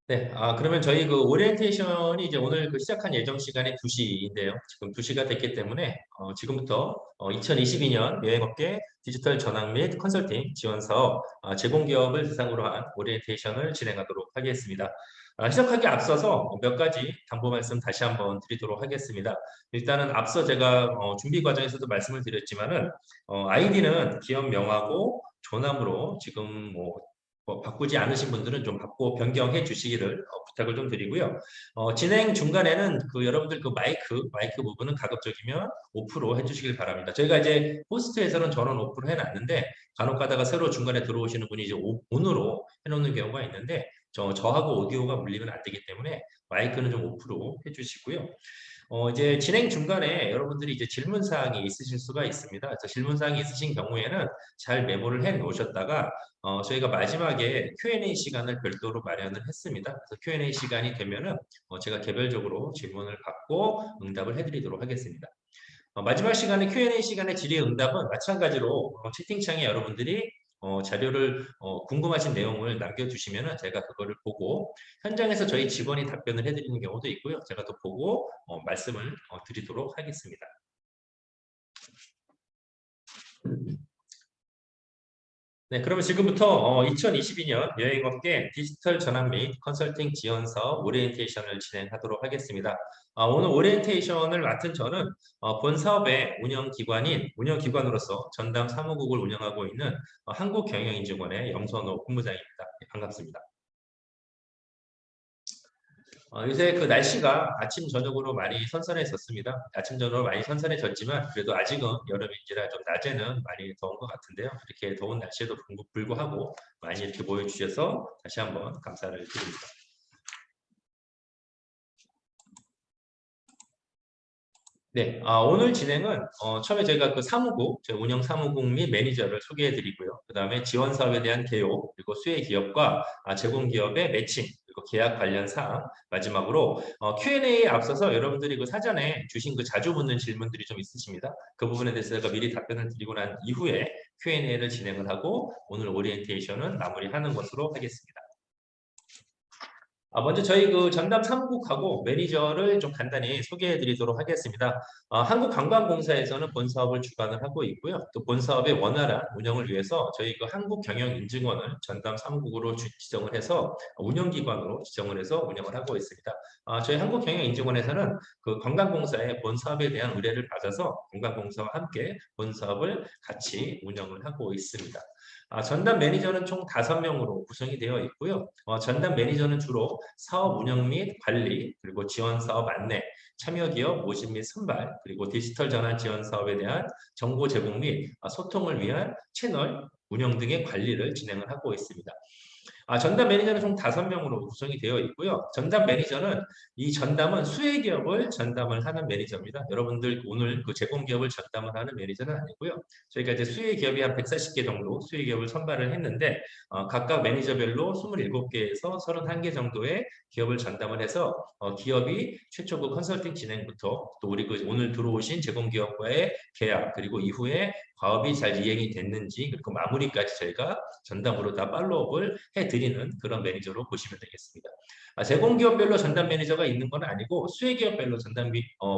네, 그러면 저희 그 오리엔테이션이 이제 오늘 그 시작한 예정 시간이 2시인데요. 지금 2시가 됐기 때문에 지금부터 2022년 여행업계 디지털 전환 및 컨설팅 지원 사업 제공 기업을 대상으로 한 오리엔테이션을 진행하도록 하겠습니다. 시작하기 앞서서 몇 가지 당부 말씀 다시 한번 드리도록 하겠습니다. 일단은 앞서 제가 준비 과정에서도 말씀을 드렸지만은 아이디는 기업 명하고 조남으로 지금 바꾸지 않으신 분들은 좀 바꿔 변경해 주시기를 부탁을 좀 드리고요. 진행 중간에는 그 여러분들 그 마이크 부분은 가급적이면 오프로 해주시길 바랍니다. 저희가 이제 호스트에서는 전원 오프로 해놨는데 간혹 가다가 새로 중간에 들어오시는 분이 이제 온으로 해놓는 경우가 있는데 저하고 오디오가 물리면 안 되기 때문에 마이크는 좀 오프로 해주시고요. 이제 진행 중간에 여러분들이 이제 질문 사항이 있으실 수가 있습니다. 그래서 질문 사항이 있으신 경우에는 잘 메모를 해 놓으셨다가 저희가 마지막에 Q&A 시간을 별도로 마련을 했습니다. 그래서 Q&A 시간이 되면은 제가 개별적으로 질문을 받고 응답을 해드리도록 하겠습니다. 마지막 시간에 Q&A 시간에 질의응답은 마찬가지로 채팅창에 여러분들이 자료를 궁금하신 내용을 남겨주시면 제가 그거를 보고 현장에서 저희 직원이 답변을 해드리는 경우도 있고요. 제가 또 보고 말씀을 드리도록 하겠습니다. 네, 그러면 지금부터 2022년 여행업계 디지털 전환 및 컨설팅 지원 사업 오리엔테이션을 진행하도록 하겠습니다. 오늘 오리엔테이션을 맡은 저는 본 사업의 운영기관으로서 전담 사무국을 운영하고 있는 한국경영인증원의 염선호 본부장입니다. 네, 반갑습니다. 요새 그 날씨가 아침 저녁으로 많이 선선해졌습니다. 아침 저녁으로 많이 선선해졌지만 그래도 아직은 여름인지라 좀 낮에는 많이 더운 것 같은데요. 이렇게 더운 날씨에도 불구하고 많이 이렇게 모여주셔서 다시 한번 감사를 드립니다. 네, 오늘 진행은 처음에 저희가 그 사무국, 제 운영 사무국 및 매니저를 소개해드리고요. 그 다음에 지원 사업에 대한 개요, 그리고 수혜 기업과 제공 기업의 매칭, 그리고 계약 관련 사항, 마지막으로 Q&A에 앞서서 여러분들이 그 사전에 주신 그 자주 묻는 질문들이 좀 있으십니다. 그 부분에 대해서 제가 미리 답변을 드리고 난 이후에 Q&A를 진행을 하고 오늘 오리엔테이션은 마무리하는 것으로 하겠습니다. 먼저 저희 그 전담 사무국하고 매니저를 좀 간단히 소개해 드리도록 하겠습니다. 한국관광공사에서는 본 사업을 주관을 하고 있고요. 또 본 사업의 원활한 운영을 위해서 저희 그 한국경영인증원을 전담 사무국으로 지정을 해서 운영기관으로 지정을 해서 운영을 하고 있습니다. 저희 한국경영인증원에서는 그 관광공사의 본 사업에 대한 의뢰를 받아서 관광공사와 함께 본 사업을 같이 운영을 하고 있습니다. 전담 매니저는 총 5명으로 구성이 되어 있고요. 전담 매니저는 주로 사업 운영 및 관리, 그리고 지원 사업 안내, 참여 기업 모집 및 선발, 그리고 디지털 전환 지원 사업에 대한 정보 제공 및 소통을 위한 채널 운영 등의 관리를 진행을 하고 있습니다. 전담 매니저는 총 5명으로 구성이 되어 있고요. 전담 매니저는 이 전담은 수혜 기업을 전담을 하는 매니저입니다. 여러분들 오늘 그 제공 기업을 전담을 하는 매니저는 아니고요. 저희가 이제 수혜 기업이 한 140개 정도 수혜 기업을 선발을 했는데 각각 매니저별로 27개에서 31개 정도의 기업을 전담을 해서 기업이 최초 그 컨설팅 진행부터 또 우리 그 오늘 들어오신 제공 기업과의 계약 그리고 이후에 과업이 잘 이행이 됐는지 그리고 마무리까지 저희가 전담으로 다 팔로우업을 해드리는 그런 매니저로 보시면 되겠습니다. 제공기업별로 전담 매니저가 있는 건 아니고 수혜기업별로 전담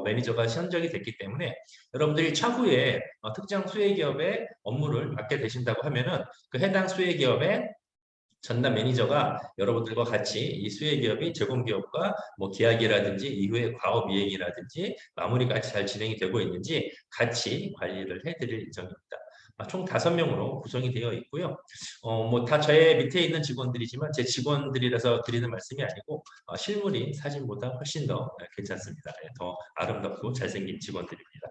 매니저가 선정이 됐기 때문에 여러분들이 차후에 특정 수혜기업의 업무를 맡게 되신다고 하면은 그 해당 수혜기업의 전담 매니저가 여러분들과 같이 이 수혜기업이 제공기업과 뭐 계약이라든지 이후에 과업 이행이라든지 마무리까지 잘 진행이 되고 있는지 같이 관리를 해드릴 예정입니다. 총 5명으로 구성이 되어 있고요. 뭐 다 저의 밑에 있는 직원들이지만 제 직원들이라서 드리는 말씀이 아니고 실물이 사진보다 훨씬 더 괜찮습니다. 더 아름답고 잘생긴 직원들입니다.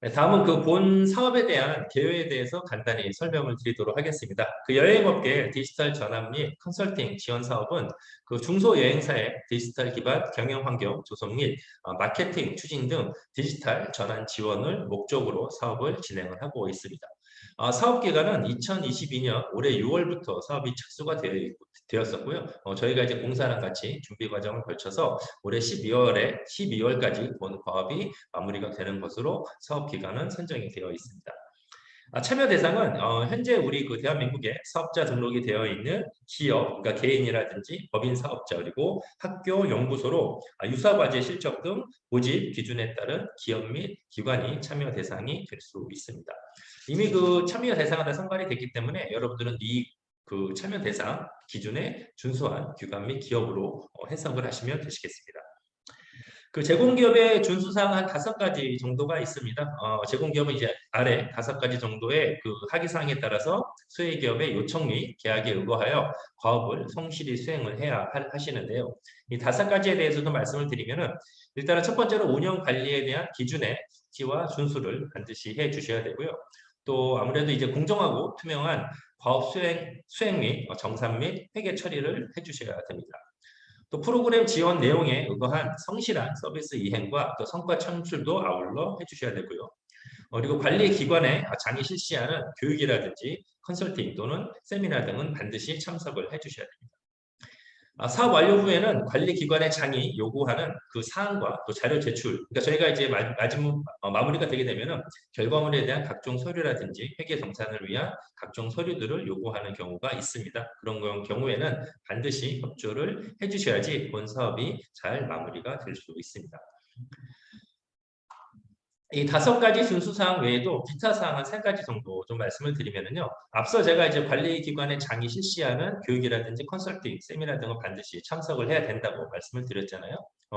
네, 다음은 그 본 사업에 대한 개요에 대해서 간단히 설명을 드리도록 하겠습니다. 그 여행업계 디지털 전환 및 컨설팅 지원 사업은 그 중소여행사의 디지털 기반 경영 환경 조성 및 마케팅 추진 등 디지털 전환 지원을 목적으로 사업을 진행을 하고 있습니다. 사업 기간은 2022년 올해 6월부터 사업이 착수가 되었었고요. 저희가 이제 공사랑 같이 준비 과정을 거쳐서 올해 12월까지 본 과업이 마무리가 되는 것으로 사업 기간은 선정이 되어 있습니다. 참여 대상은 현재 우리 그 대한민국에 사업자 등록이 되어 있는 기업, 그러니까 개인이라든지 법인 사업자 그리고 학교, 연구소로 유사과제 실적 등 모집 기준에 따른 기업 및 기관이 참여 대상이 될 수 있습니다. 이미 그 참여 대상하다 선발이 됐기 때문에 여러분들은 이 그 참여 대상 기준에 준수한 기관 및 기업으로 해석을 하시면 되시겠습니다. 그 제공기업의 준수사항 한 5가지 정도가 있습니다. 제공기업은 이제 아래 5가지 정도의 그 하기사항에 따라서 수혜기업의 요청 및 계약에 의거하여 과업을 성실히 수행을 해야 하시는데요. 이 5가지에 대해서도 말씀을 드리면은 일단은 첫 번째로 운영 관리에 대한 기준의 숙지와 준수를 반드시 해 주셔야 되고요. 또 아무래도 이제 공정하고 투명한 과업 수행 및 정산 및 회계 처리를 해주셔야 됩니다. 또 프로그램 지원 내용에 의거한 성실한 서비스 이행과 또 성과 창출도 아울러 해주셔야 되고요. 그리고 관리 기관에 장이 실시하는 교육이라든지 컨설팅 또는 세미나 등은 반드시 참석을 해주셔야 됩니다. 사업 완료 후에는 관리기관의 장이 요구하는 그 사항과 또 자료 제출, 그러니까 저희가 이제 마무리가 되게 되면은 결과물에 대한 각종 서류라든지 회계 정산을 위한 각종 서류들을 요구하는 경우가 있습니다. 그런 경우에는 반드시 협조를 해주셔야지 본 사업이 잘 마무리가 될 수 있습니다. 이 5가지 준수사항 외에도 기타 사항 한 3가지 정도 좀 말씀을 드리면요. 앞서 제가 이제 관리기관의 장이 실시하는 교육이라든지 컨설팅, 세미나 등은 반드시 참석을 해야 된다고 말씀을 드렸잖아요.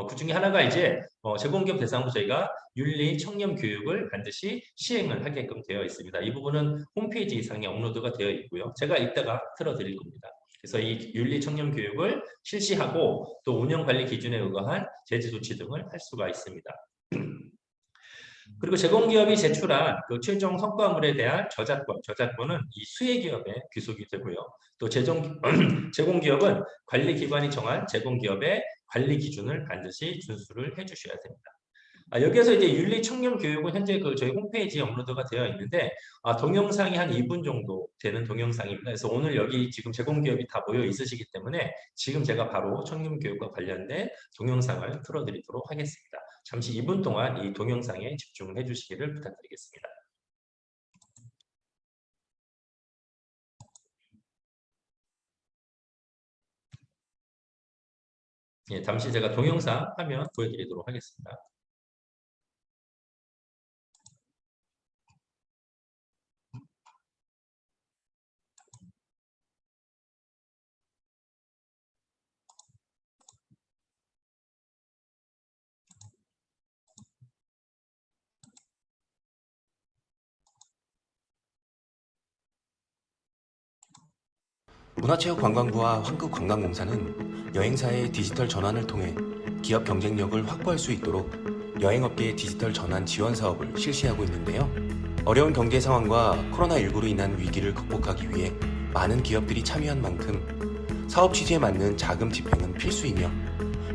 그 중에 하나가 이제 제공기업 대상으로 저희가 윤리 청렴 교육을 반드시 시행을 하게끔 되어 있습니다. 이 부분은 홈페이지 상에 업로드가 되어 있고요. 제가 이따가 틀어드릴 겁니다. 그래서 이 윤리 청렴 교육을 실시하고 또 운영 관리 기준에 의거한 제재 조치 등을 할 수가 있습니다. 그리고 제공기업이 제출한 그 최종 성과물에 대한 저작권은 이 수혜기업에 귀속이 되고요. 또 제공기업은 관리기관이 정한 제공기업의 관리 기준을 반드시 준수를 해주셔야 됩니다. 여기에서 이제 윤리 청렴 교육은 현재 그 저희 홈페이지에 업로드가 되어 있는데 동영상이 한 2분 정도 되는 동영상입니다. 그래서 오늘 여기 지금 제공기업이 다 모여 있으시기 때문에 지금 제가 바로 청렴 교육과 관련된 동영상을 틀어드리도록 하겠습니다. 잠시 2분 동안 이 동영상에 집중을 해주시기를 부탁드리겠습니다. 예, 잠시 제가 동영상 화면 보여드리도록 하겠습니다. 문화체육관광부와 한국관광공사는 여행사의 디지털 전환을 통해 기업 경쟁력을 확보할 수 있도록 여행업계의 디지털 전환 지원 사업을 실시하고 있는데요. 어려운 경제 상황과 코로나19로 인한 위기를 극복하기 위해 많은 기업들이 참여한 만큼 사업 취지에 맞는 자금 집행은 필수이며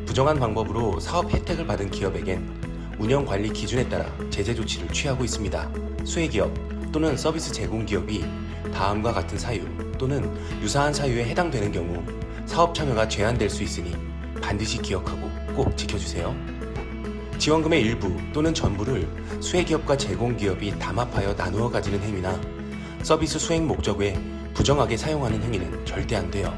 부정한 방법으로 사업 혜택을 받은 기업에겐 운영관리 기준에 따라 제재 조치를 취하고 있습니다. 수혜기업 또는 서비스 제공기업이 다음과 같은 사유 또는 유사한 사유에 해당되는 경우 사업 참여가 제한될 수 있으니 반드시 기억하고 꼭 지켜주세요. 지원금의 일부 또는 전부를 수혜기업과 제공기업이 담합하여 나누어 가지는 행위나 서비스 수행 목적에 부정하게 사용하는 행위는 절대 안 돼요.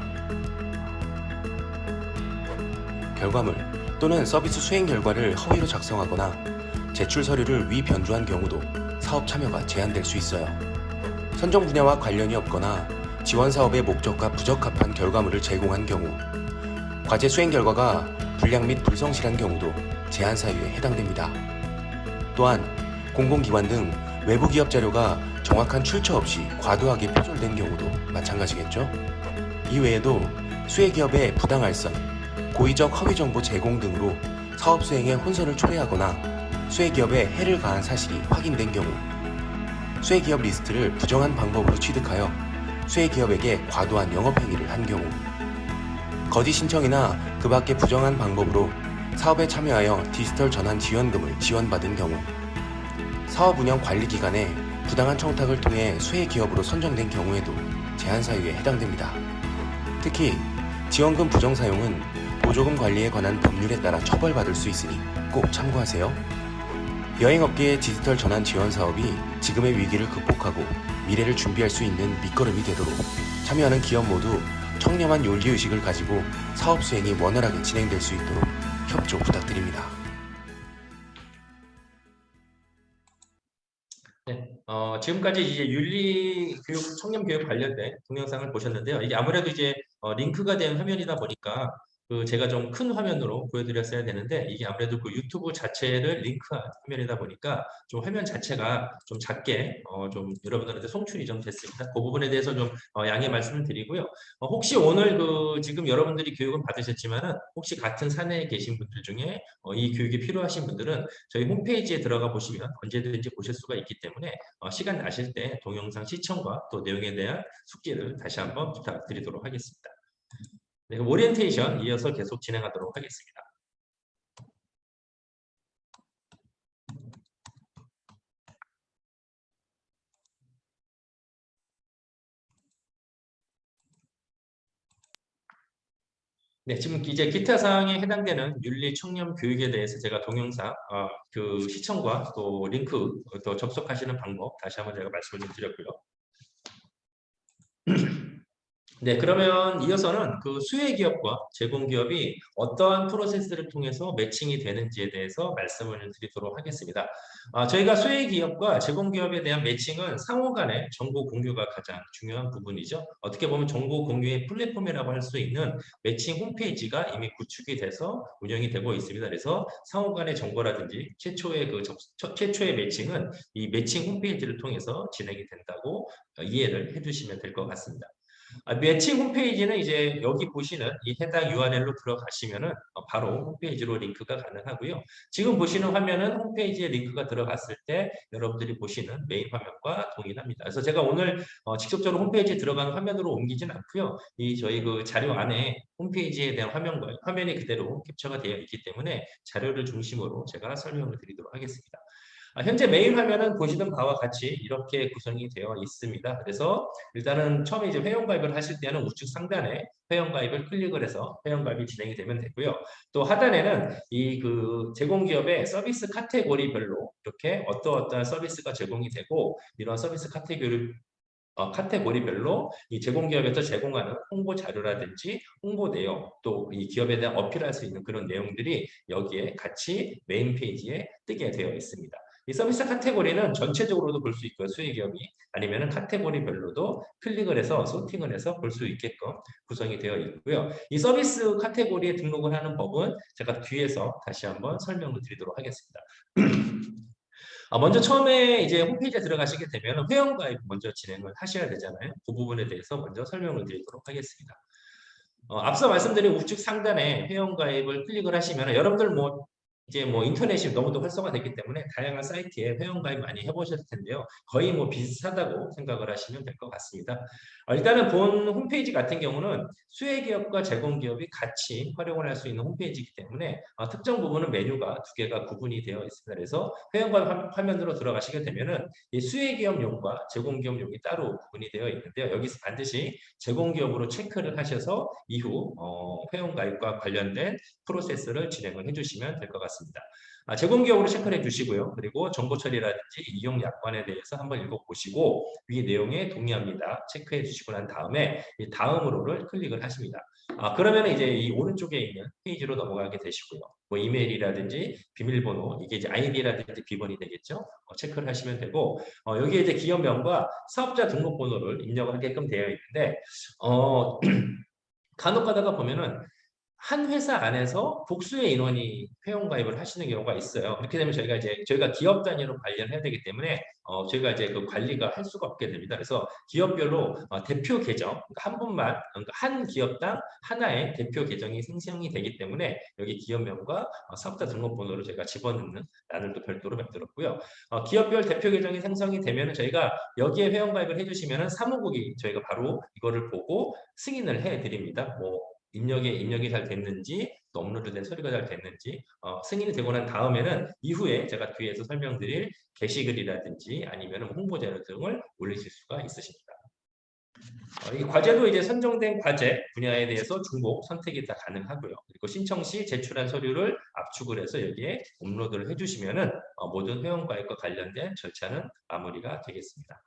결과물 또는 서비스 수행 결과를 허위로 작성하거나 제출 서류를 위변조한 경우도 사업 참여가 제한될 수 있어요. 선정 분야와 관련이 없거나 지원 사업의 목적과 부적합한 결과물을 제공한 경우, 과제 수행 결과가 불량 및 불성실한 경우도 제한 사유에 해당됩니다. 또한 공공기관 등 외부 기업 자료가 정확한 출처 없이 과도하게 표절된 경우도 마찬가지겠죠. 이외에도 수혜기업의 부당알선, 고의적 허위 정보 제공 등으로 사업 수행에 혼선을 초래하거나 쇠기업에 해를 가한 사실이 확인된 경우, 쇠기업 리스트를 부정한 방법으로 취득하여 쇠기업에게 과도한 영업행위를 한 경우, 거짓 신청이나 그 밖의 부정한 방법으로 사업에 참여하여 디지털 전환 지원금을 지원받은 경우, 사업 운영 관리 기간에 부당한 청탁을 통해 쇠기업으로 선정된 경우에도 제한 사유에 해당됩니다. 특히 지원금 부정 사용은 보조금 관리에 관한 법률에 따라 처벌받을 수 있으니 꼭 참고하세요. 여행업계의 디지털 전환 지원 사업이 지금의 위기를 극복하고 미래를 준비할 수 있는 밑거름이 되도록 참여하는 기업 모두 청렴한 윤리의식을 가지고 사업 수행이 원활하게 진행될 수 있도록 협조 부탁드립니다. 네, 지금까지 이제 윤리 교육, 청년 교육 관련된 동영상을 보셨는데요. 이게 아무래도 이제 링크가 된 화면이다 보니까 그 제가 좀 큰 화면으로 보여드렸어야 되는데 이게 아무래도 그 유튜브 자체를 링크한 화면이다 보니까 좀 화면 자체가 좀 작게 좀 여러분들한테 송출이 좀 됐습니다. 그 부분에 대해서 좀 양해 말씀을 드리고요. 혹시 오늘 그 지금 여러분들이 교육은 받으셨지만은 혹시 같은 사내에 계신 분들 중에 이 교육이 필요하신 분들은 저희 홈페이지에 들어가 보시면 언제든지 보실 수가 있기 때문에 시간 나실 때 동영상 시청과 또 내용에 대한 숙지를 다시 한번 부탁드리도록 하겠습니다. 네, 그럼 오리엔테이션 이어서 계속 진행하도록 하겠습니다. 네, 지금 이제 기타 사항에 해당되는 윤리 청렴 교육에 대해서 제가 동영상 그 시청과 또 링크 또 접속하시는 방법 다시 한번 제가 말씀을 좀 드렸고요. 네, 그러면 이어서는 그 수혜기업과 제공기업이 어떠한 프로세스를 통해서 매칭이 되는지에 대해서 말씀을 드리도록 하겠습니다. 저희가 수혜기업과 제공기업에 대한 매칭은 상호 간의 정보 공유가 가장 중요한 부분이죠. 어떻게 보면 정보 공유의 플랫폼이라고 할 수 있는 매칭 홈페이지가 이미 구축이 돼서 운영이 되고 있습니다. 그래서 상호 간의 정보라든지 최초의 최초의 매칭은 이 매칭 홈페이지를 통해서 진행이 된다고 이해를 해주시면 될 것 같습니다. 매칭 홈페이지는 이제 여기 보시는 이 해당 URL로 들어가시면은 바로 홈페이지로 링크가 가능하고요. 지금 보시는 화면은 홈페이지에 링크가 들어갔을 때 여러분들이 보시는 메인 화면과 동일합니다. 그래서 제가 오늘 직접적으로 홈페이지에 들어가는 화면으로 옮기진 않고요. 이 저희 그 자료 안에 홈페이지에 대한 화면과 화면이 그대로 캡처가 되어 있기 때문에 자료를 중심으로 제가 설명을 드리도록 하겠습니다. 현재 메인 화면은 보시던 바와 같이 이렇게 구성이 되어 있습니다. 그래서 일단은 처음에 이제 회원가입을 하실 때는 우측 상단에 회원가입을 클릭을 해서 회원가입이 진행이 되면 되고요. 또 하단에는 이 그 제공기업의 서비스 카테고리별로 이렇게 어떠한 서비스가 제공이 되고 이런 서비스 카테고리별로 이 제공기업에서 제공하는 홍보 자료라든지 홍보 내용 또 이 기업에 대한 어필할 수 있는 그런 내용들이 여기에 같이 메인 페이지에 뜨게 되어 있습니다. 이 서비스 카테고리는 전체적으로도 볼 수 있고요. 수혜기업이 아니면 카테고리별로도 클릭을 해서 소팅을 해서 볼 수 있게끔 구성이 되어 있고요. 이 서비스 카테고리에 등록을 하는 법은 제가 뒤에서 다시 한번 설명을 드리도록 하겠습니다. 먼저 처음에 이제 홈페이지에 들어가시게 되면 회원가입 먼저 진행을 하셔야 되잖아요. 그 부분에 대해서 먼저 설명을 드리도록 하겠습니다. 앞서 말씀드린 우측 상단에 회원가입을 클릭을 하시면 여러분들 뭐 이제 뭐 인터넷이 너무도 활성화됐기 때문에 다양한 사이트에 회원가입 많이 해보셨을 텐데요. 거의 뭐 비슷하다고 생각을 하시면 될 것 같습니다. 일단은 본 홈페이지 같은 경우는 수혜기업과 제공기업이 같이 활용을 할 수 있는 홈페이지이기 때문에 특정 부분은 메뉴가 두 개가 구분이 되어 있습니다. 그래서 회원가입 화면으로 들어가시게 되면은 이 수혜기업용과 제공기업용이 따로 구분이 되어 있는데요. 여기서 반드시 제공기업으로 체크를 하셔서 이후 회원가입과 관련된 프로세스를 진행을 해주시면 될 것 같습니다. 제공기업으로 체크를 해주시고요. 그리고 정보 처리라든지 이용 약관에 대해서 한번 읽어보시고 위 내용에 동의합니다. 체크해 주시고 난 다음에 이 다음으로를 클릭을 하십니다. 그러면 이제 이 오른쪽에 있는 페이지로 넘어가게 되시고요. 뭐 이메일이라든지 비밀번호 이게 이제 아이디라든지 비번이 되겠죠. 체크를 하시면 되고 여기에 이제 기업명과 사업자 등록번호를 입력을 하게끔 되어 있는데 간혹 가다가 보면은 한 회사 안에서 복수의 인원이 회원가입을 하시는 경우가 있어요. 그렇게 되면 저희가 기업 단위로 관리를 해야 되기 때문에 저희가 이제 그 관리가 할 수가 없게 됩니다. 그래서 기업별로 대표 계정, 그러니까 한 분만, 그러니까 한 기업당 하나의 대표 계정이 생성이 되기 때문에 여기 기업명과 사업자 등록번호를 제가 집어넣는 란을 또 별도로 만들었고요. 기업별 대표 계정이 생성이 되면 저희가 여기에 회원가입을 해주시면 사무국이 저희가 바로 이거를 보고 승인을 해드립니다. 뭐 입력이 잘 됐는지, 또 업로드된 서류가 잘 됐는지 승인이 되고 난 다음에는 이후에 제가 뒤에서 설명드릴 게시글이라든지 아니면 홍보 자료 등을 올리실 수가 있으십니다. 이 과제도 이제 선정된 과제 분야에 대해서 중복 선택이 다 가능하고요. 그리고 신청 시 제출한 서류를 압축을 해서 여기에 업로드를 해주시면은 모든 회원가입과 관련된 절차는 마무리가 되겠습니다.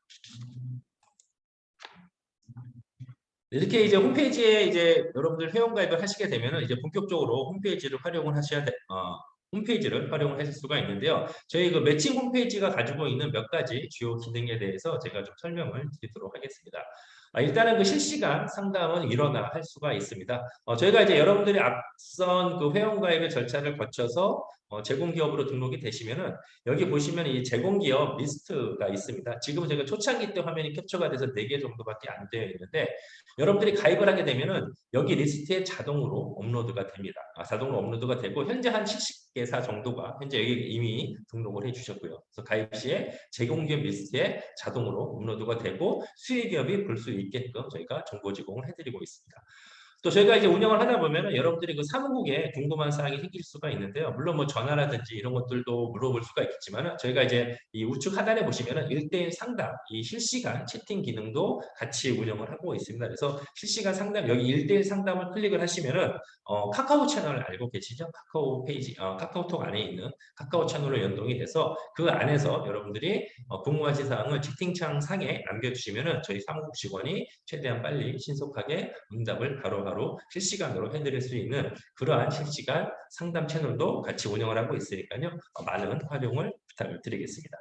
이렇게 이제 홈페이지에 이제 여러분들 회원가입을 하시게 되면은 이제 본격적으로 홈페이지를 활용을 하셔야 홈페이지를 활용을 하실 수가 있는데요. 저희 그 매칭 홈페이지가 가지고 있는 몇 가지 주요 기능에 대해서 제가 좀 설명을 드리도록 하겠습니다. 일단은 그 실시간 상담은 일어나 할 수가 있습니다. 저희가 이제 여러분들이 앞선 그 회원가입의 절차를 거쳐서 제공기업으로 등록이 되시면은 여기 보시면 이 제공기업 리스트가 있습니다. 지금은 제가 초창기 때 화면이 캡처가 돼서 4개 정도밖에 안 되어 있는데 여러분들이 가입을 하게 되면은 여기 리스트에 자동으로 업로드가 됩니다. 자동으로 업로드가 되고 현재 한 70개사 정도가 현재 여기 이미 등록을 해주셨고요. 그래서 가입 시에 제공기업 리스트에 자동으로 업로드가 되고 수혜기업이 볼 수 있게끔 저희가 정보 제공을 해드리고 있습니다. 또 저희가 이제 운영을 하다 보면은 여러분들이 그 사무국에 궁금한 사항이 생길 수가 있는데요. 물론 뭐 전화라든지 이런 것들도 물어볼 수가 있겠지만은 저희가 이제 이 우측 하단에 보시면은 1대1 상담, 이 실시간 채팅 기능도 같이 운영을 하고 있습니다. 그래서 실시간 상담, 여기 1대1 상담을 클릭을 하시면은 카카오 채널을 알고 계시죠? 카카오 페이지, 카카오톡 안에 있는 카카오 채널로 연동이 돼서 그 안에서 여러분들이 궁금하신 사항을 채팅창 상에 남겨주시면은 저희 사무국 직원이 최대한 빨리 신속하게 응답을 바로바로 실시간으로 해드릴 수 있는 그러한 실시간 상담 채널도 같이 운영을 하고 있으니까요. 많은 활용을 부탁을 드리겠습니다.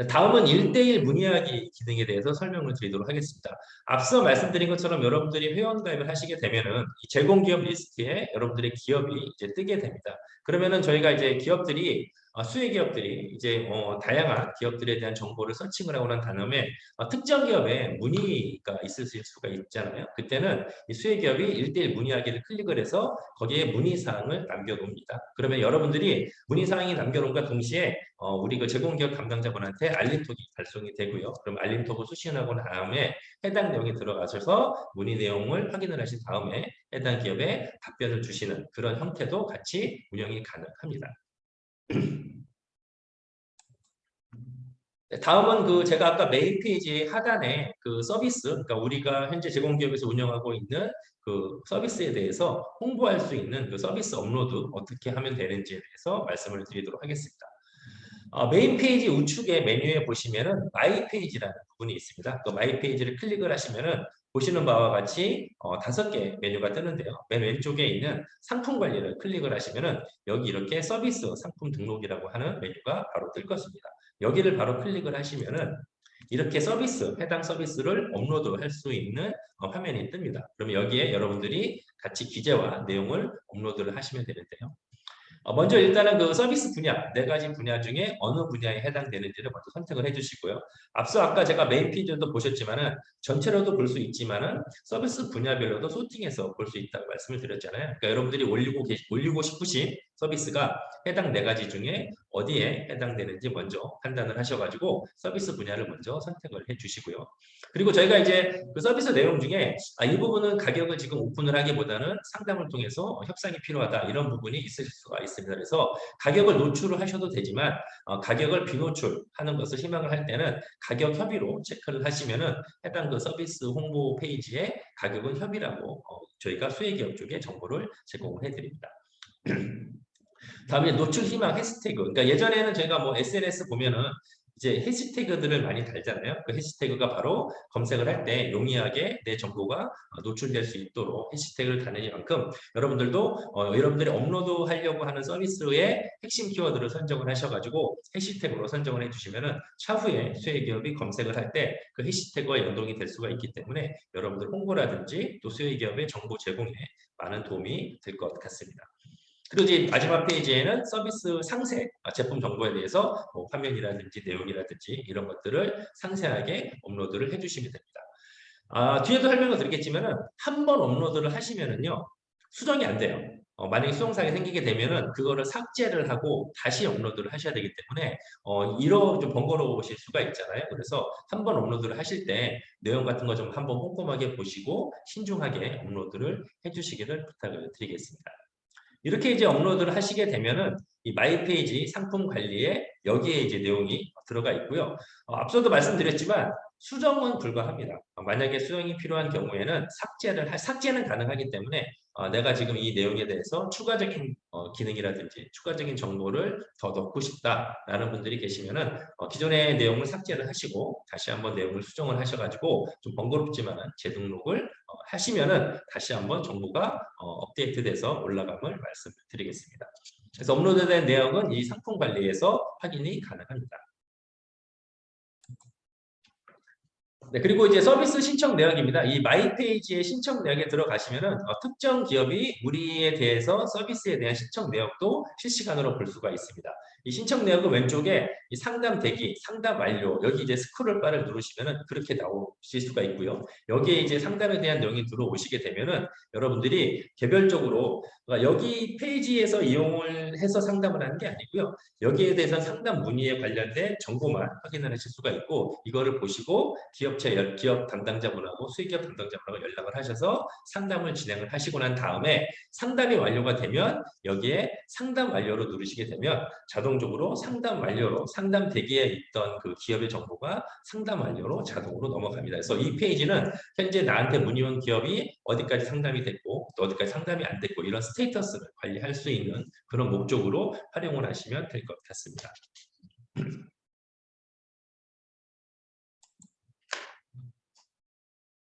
다음은 1대1 문의하기 기능에 대해서 설명을 드리도록 하겠습니다. 앞서 말씀드린 것처럼 여러분들이 회원가입을 하시게 되면은 이 제공기업 리스트에 여러분들의 기업이 이제 뜨게 됩니다. 그러면은 저희가 이제 기업들이 수혜 기업들이 이제 다양한 기업들에 대한 정보를 서칭을 하고 난 다음에 특정 기업에 문의가 있을 수가 있잖아요. 그때는 이 수혜 기업이 1대1 문의하기를 클릭을 해서 거기에 문의 사항을 남겨놓습니다. 그러면 여러분들이 문의 사항이 남겨놓은과 동시에 우리 그 제공기업 담당자분한테 알림톡이 발송이 되고요. 그럼 알림톡을 수신하고 난 다음에 해당 내용에 들어가셔서 문의 내용을 확인을 하신 다음에 해당 기업에 답변을 주시는 그런 형태도 같이 운영이 가능합니다. 다음은 그 제가 아까 메인 페이지 하단에 그 서비스, 그러니까 우리가 현재 제공기업에서 운영하고 있는 그 서비스에 대해서 홍보할 수 있는 그 서비스 업로드 어떻게 하면 되는지에 대해서 말씀을 드리도록 하겠습니다. 메인 페이지 우측에 메뉴에 보시면은 마이 페이지라는 부분이 있습니다. 그 마이 페이지를 클릭을 하시면은 보시는 바와 같이 5개 메뉴가 뜨는데요. 맨 왼쪽에 있는 상품 관리를 클릭을 하시면은 여기 이렇게 서비스 상품 등록이라고 하는 메뉴가 바로 뜰 것입니다. 여기를 바로 클릭을 하시면은 이렇게 해당 서비스를 업로드할 수 있는 화면이 뜹니다. 그러면 여기에 여러분들이 같이 기재와 내용을 업로드를 하시면 되는데요. 먼저 일단은 그 서비스 분야, 4가지 분야 중에 어느 분야에 해당되는지를 먼저 선택을 해주시고요. 앞서 아까 제가 메인 페이지도 보셨지만은 전체로도 볼 수 있지만은 서비스 분야별로도 소팅해서 볼 수 있다고 말씀을 드렸잖아요. 그러니까 여러분들이 올리고 싶으신 서비스가 해당 4가지 중에 어디에 해당되는지 먼저 판단을 하셔가지고 서비스 분야를 먼저 선택을 해주시고요. 그리고 저희가 이제 그 서비스 내용 중에 이 부분은 가격을 지금 오픈을 하기보다는 상담을 통해서 협상이 필요하다 이런 부분이 있을 수가 있습니다. 그래서 가격을 노출을 하셔도 되지만 가격을 비노출하는 것을 희망을 할 때는 가격 협의로 체크를 하시면은 해당 그 서비스 홍보 페이지에 가격은 협의라고 저희가 수혜기업 쪽에 정보를 제공을 해드립니다. 다음에 노출 희망 해시태그. 그러니까 예전에는 저희가 뭐 SNS 보면은 이제 해시태그들을 많이 달잖아요. 그 해시태그가 바로 검색을 할 때 용이하게 내 정보가 노출될 수 있도록 해시태그를 다니만큼 여러분들도 여러분들이 업로드하려고 하는 서비스의 핵심 키워드를 선정을 하셔가지고 해시태그로 선정을 해주시면은 차후에 수혜기업이 검색을 할 때 그 해시태그와 연동이 될 수가 있기 때문에 여러분들 홍보라든지 또 수혜기업의 정보 제공에 많은 도움이 될 것 같습니다. 그리고 이제 마지막 페이지에는 서비스 상세, 제품 정보에 대해서 뭐 화면이라든지 내용이라든지 이런 것들을 상세하게 업로드를 해주시면 됩니다. 뒤에도 설명을 드리겠지만은 한 번 업로드를 하시면은요 수정이 안 돼요. 만약에 수정사항이 생기게 되면은 그거를 삭제를 하고 다시 업로드를 하셔야 되기 때문에 좀 번거로우실 수가 있잖아요. 그래서 한 번 업로드를 하실 때 내용 같은 거 좀 한번 꼼꼼하게 보시고 신중하게 업로드를 해주시기를 부탁을 드리겠습니다. 이렇게 이제 업로드를 하시게 되면은 이 마이 페이지 상품 관리에 여기에 이제 내용이 들어가 있고요. 앞서도 말씀드렸지만 수정은 불가합니다. 만약에 수정이 필요한 경우에는 삭제는 가능하기 때문에 내가 지금 이 내용에 대해서 추가적인 기능이라든지 추가적인 정보를 더 넣고 싶다라는 분들이 계시면은 기존의 내용을 삭제를 하시고 다시 한번 내용을 수정을 하셔가지고 좀 번거롭지만은 재등록을 하시면은 다시 한번 정보가 업데이트돼서 올라감을 말씀드리겠습니다. 그래서 업로드된 내용은 이 상품 관리에서 확인이 가능합니다. 네, 그리고 이제 서비스 신청 내역입니다. 이 마이 페이지의 신청 내역에 들어가시면은 특정 기업이 우리에 대해서 서비스에 대한 신청 내역도 실시간으로 볼 수가 있습니다. 이 신청 내역은 왼쪽에 이 상담 대기, 상담 완료, 여기 이제 스크롤 바를 누르시면은 그렇게 나오실 수가 있고요. 여기에 이제 상담에 대한 내용이 들어오시게 되면은 여러분들이 개별적으로 여기 페이지에서 이용을 해서 상담을 하는 게 아니고요. 여기에 대해서 상담 문의에 관련된 정보만 확인을 하실 수가 있고 이거를 보시고 기업 담당자분하고 수익기업 담당자분하고 연락을 하셔서 상담을 진행을 하시고 난 다음에 상담이 완료가 되면 여기에 상담 완료로 누르시게 되면 자동적으로 상담 완료로 상담 대기에 있던 그 기업의 정보가 상담 완료로 자동으로 넘어갑니다. 그래서 이 페이지는 현재 나한테 문의 온 기업이 어디까지 상담이 됐고 또 어디까지 상담이 안 됐고 이런 스테이터스를 관리할 수 있는 그런 목적으로 활용을 하시면 될 것 같습니다.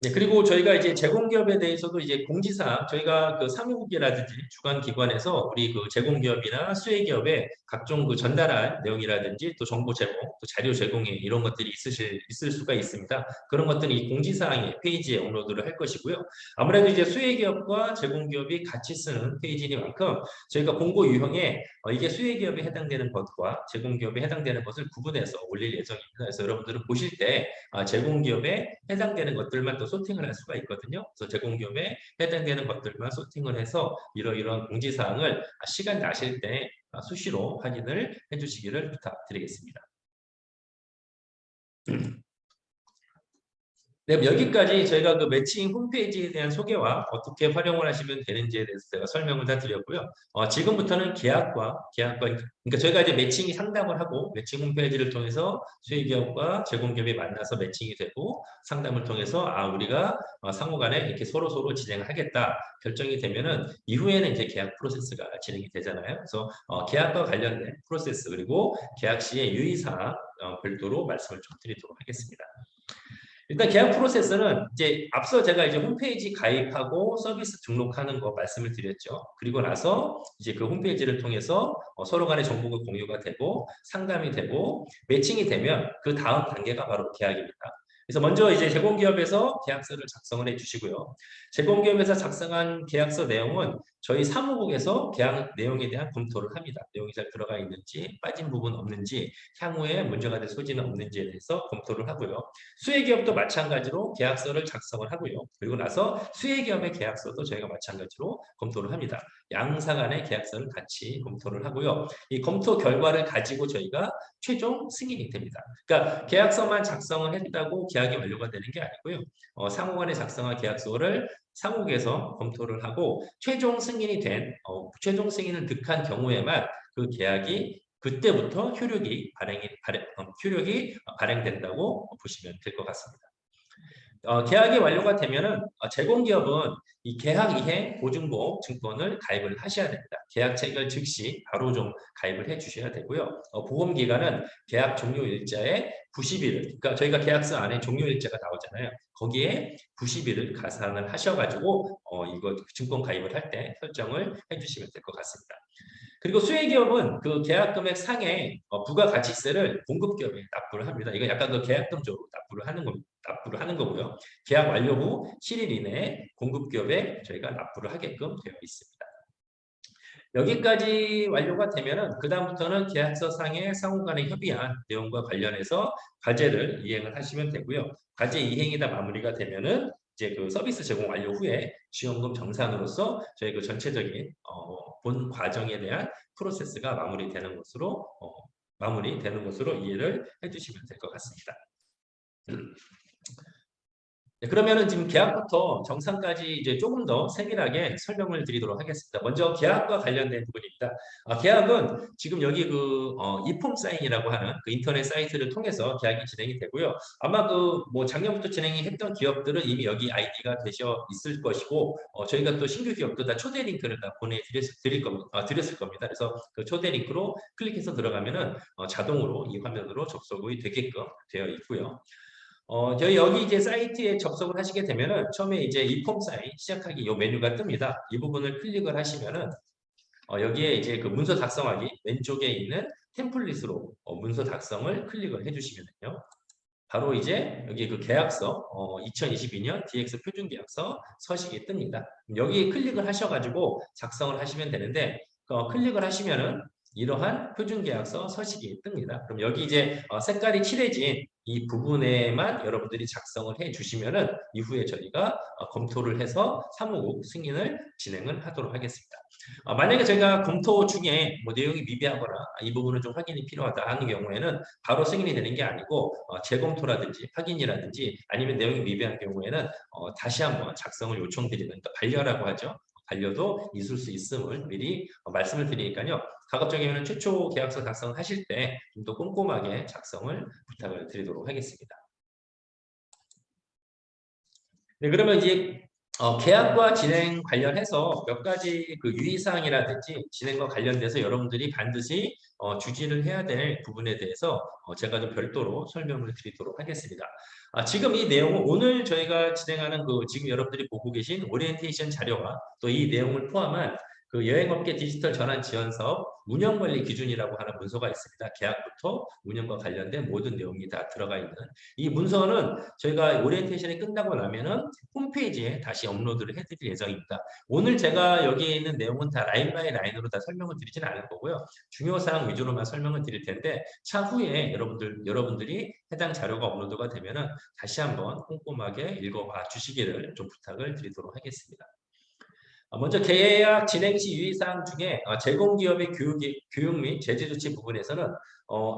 네, 그리고 저희가 이제 제공기업에 대해서도 이제 공지사항, 저희가 그 사무국이라든지 주관기관에서 우리 그 제공기업이나 수혜기업에 각종 그 전달할 내용이라든지 또 정보 제공, 또 자료 제공에 이런 것들이 있을 수가 있습니다. 그런 것들이 이 공지사항의 페이지에 업로드를 할 것이고요. 아무래도 이제 수혜기업과 제공기업이 같이 쓰는 페이지니만큼 저희가 공고 유형에 이게 수혜기업에 해당되는 것과 제공기업에 해당되는 것을 구분해서 올릴 예정입니다. 그래서 여러분들은 보실 때 제공기업에 해당되는 것들만 또 소팅을 할 수가 있거든요. 그래서 제공기업에 해당되는 것들만 소팅을 해서 이러이러한 공지사항을 시간 나실 때 수시로 확인을 해주시기를 부탁드리겠습니다. 네, 여기까지 저희가 그 매칭 홈페이지에 대한 소개와 어떻게 활용을 하시면 되는지에 대해서 제가 설명을 다 드렸고요. 지금부터는 그러니까 저희가 이제 매칭이 상담을 하고 매칭 홈페이지를 통해서 수의기업과 제공기업이 만나서 매칭이 되고 상담을 통해서 우리가 상호간에 이렇게 서로 진행을 하겠다 결정이 되면은 이후에는 이제 계약 프로세스가 진행이 되잖아요. 그래서 계약과 관련된 프로세스 그리고 계약 시의 유의사항 별도로 말씀을 좀 드리도록 하겠습니다. 일단 계약 프로세스는 이제 앞서 제가 이제 홈페이지 가입하고 서비스 등록하는 거 말씀을 드렸죠. 그리고 나서 이제 그 홈페이지를 통해서 서로 간의 정보가 공유가 되고 상담이 되고 매칭이 되면 그 다음 단계가 바로 계약입니다. 그래서 먼저 이제 제공기업에서 계약서를 작성을 해주시고요. 제공기업에서 작성한 계약서 내용은 저희 사무국에서 계약 내용에 대한 검토를 합니다. 내용이 잘 들어가 있는지 빠진 부분 없는지 향후에 문제가 될 소지는 없는지에 대해서 검토를 하고요. 수혜기업도 마찬가지로 계약서를 작성을 하고요. 그리고 나서 수혜기업의 계약서도 저희가 마찬가지로 검토를 합니다. 양사 간의 계약서를 같이 검토를 하고요. 이 검토 결과를 가지고 저희가 최종 승인이 됩니다. 그러니까 계약서만 작성을 했다고 계약이 완료가 되는 게 아니고요. 상호 간에 작성한 계약서를 상국에서 검토를 하고 최종 승인을 득한 경우에만 그 계약이 그때부터 효력이 발행된다고 보시면 될 것 같습니다. 계약이 완료가 되면은 제공기업은 이 계약 이행 보증보험 증권을 가입을 하셔야 됩니다. 계약 체결 즉시 바로 좀 가입을 해 주셔야 되고요. 보험 기간은 계약 종료 일자에 90일을 그러니까 저희가 계약서 안에 종료 일자가 나오잖아요. 거기에 90일을 가산을 하셔가지고 이거 증권 가입을 할 때 설정을 해주시면 될 것 같습니다. 그리고 수혜기업은 그 계약금액 상의 부가가치세를 공급기업에 납부를 합니다. 이건 약간 그 계약금적으로 납부를 하는 거고요. 계약 완료 후 7일 이내에 공급기업에 저희가 납부를 하게끔 되어 있습니다. 여기까지 완료가 되면은 그다음부터는 계약서 상의 상호 간의 협의한 내용과 관련해서 과제를 이행을 하시면 되고요. 과제 이행이 다 마무리가 되면은 이제 그 서비스 제공 완료 후에 지원금 정산으로서 저희 그 전체적인 본 과정에 대한 프로세스가 마무리되는 것으로 이해를 해주시면 될 것 같습니다. 네, 그러면은 지금 계약부터 정산까지 이제 조금 더 세밀하게 설명을 드리도록 하겠습니다. 먼저 계약과 관련된 부분입니다. 계약은 지금 여기 이폼 사인이라고 하는 그 인터넷 사이트를 통해서 계약이 진행이 되고요. 아마 그 뭐 작년부터 진행이 했던 기업들은 이미 여기 아이디가 되셔 있을 것이고, 저희가 또 신규 기업도 다 초대 링크를 다 드렸을 겁니다. 그래서 그 초대 링크로 클릭해서 들어가면은 자동으로 이 화면으로 접속이 되게끔 되어 있고요. 저희 여기 이제 사이트에 접속을 하시게 되면은 처음에 이제 이폼 사인 시작하기 이 메뉴가 뜹니다. 이 부분을 클릭을 하시면은 여기에 이제 그 문서 작성하기 왼쪽에 있는 템플릿으로 문서 작성을 클릭을 해주시면요. 바로 이제 여기 그 계약서 2022년 DX 표준 계약서 서식이 뜹니다. 여기 클릭을 하셔가지고 작성을 하시면 되는데 클릭을 하시면은 이러한 표준 계약서 서식이 뜹니다. 그럼 여기 이제 색깔이 칠해진 이 부분에만 여러분들이 작성을 해 주시면은 이후에 저희가 검토를 해서 사무국 승인을 진행을 하도록 하겠습니다. 만약에 저희가 검토 중에 뭐 내용이 미비하거나 이 부분은 좀 확인이 필요하다 하는 경우에는 바로 승인이 되는 게 아니고 재검토라든지 확인이라든지 아니면 내용이 미비한 경우에는 다시 한번 작성을 요청드리는 그러니까 반려라고 하죠. 반려도 있을 수 있음을 미리 말씀을 드리니까요. 가급적이면 최초 계약서 작성을 하실 때 좀 더 꼼꼼하게 작성을 부탁을 드리도록 하겠습니다. 네, 그러면 이제 계약과 진행 관련해서 몇 가지 그 유의사항이라든지 진행과 관련돼서 여러분들이 반드시 주지를 해야 될 부분에 대해서 제가 좀 별도로 설명을 드리도록 하겠습니다. 지금 이 내용은 오늘 저희가 진행하는 그 지금 여러분들이 보고 계신 오리엔테이션 자료와 또 이 내용을 포함한 그 여행업계 디지털 전환 지원 사업 운영관리 기준이라고 하는 문서가 있습니다. 계약부터 운영과 관련된 모든 내용이 다 들어가 있는 이 문서는 저희가 오리엔테이션이 끝나고 나면은 홈페이지에 다시 업로드를 해드릴 예정입니다. 오늘 제가 여기에 있는 내용은 다 라인 바이 라인으로 다 설명을 드리지는 않을 거고요. 중요사항 위주로만 설명을 드릴 텐데 차후에 여러분들이 해당 자료가 업로드가 되면은 다시 한번 꼼꼼하게 읽어봐 주시기를 좀 부탁을 드리도록 하겠습니다. 먼저 계약 진행 시 유의사항 중에 제공기업의 교육 및 제재 조치 부분에서는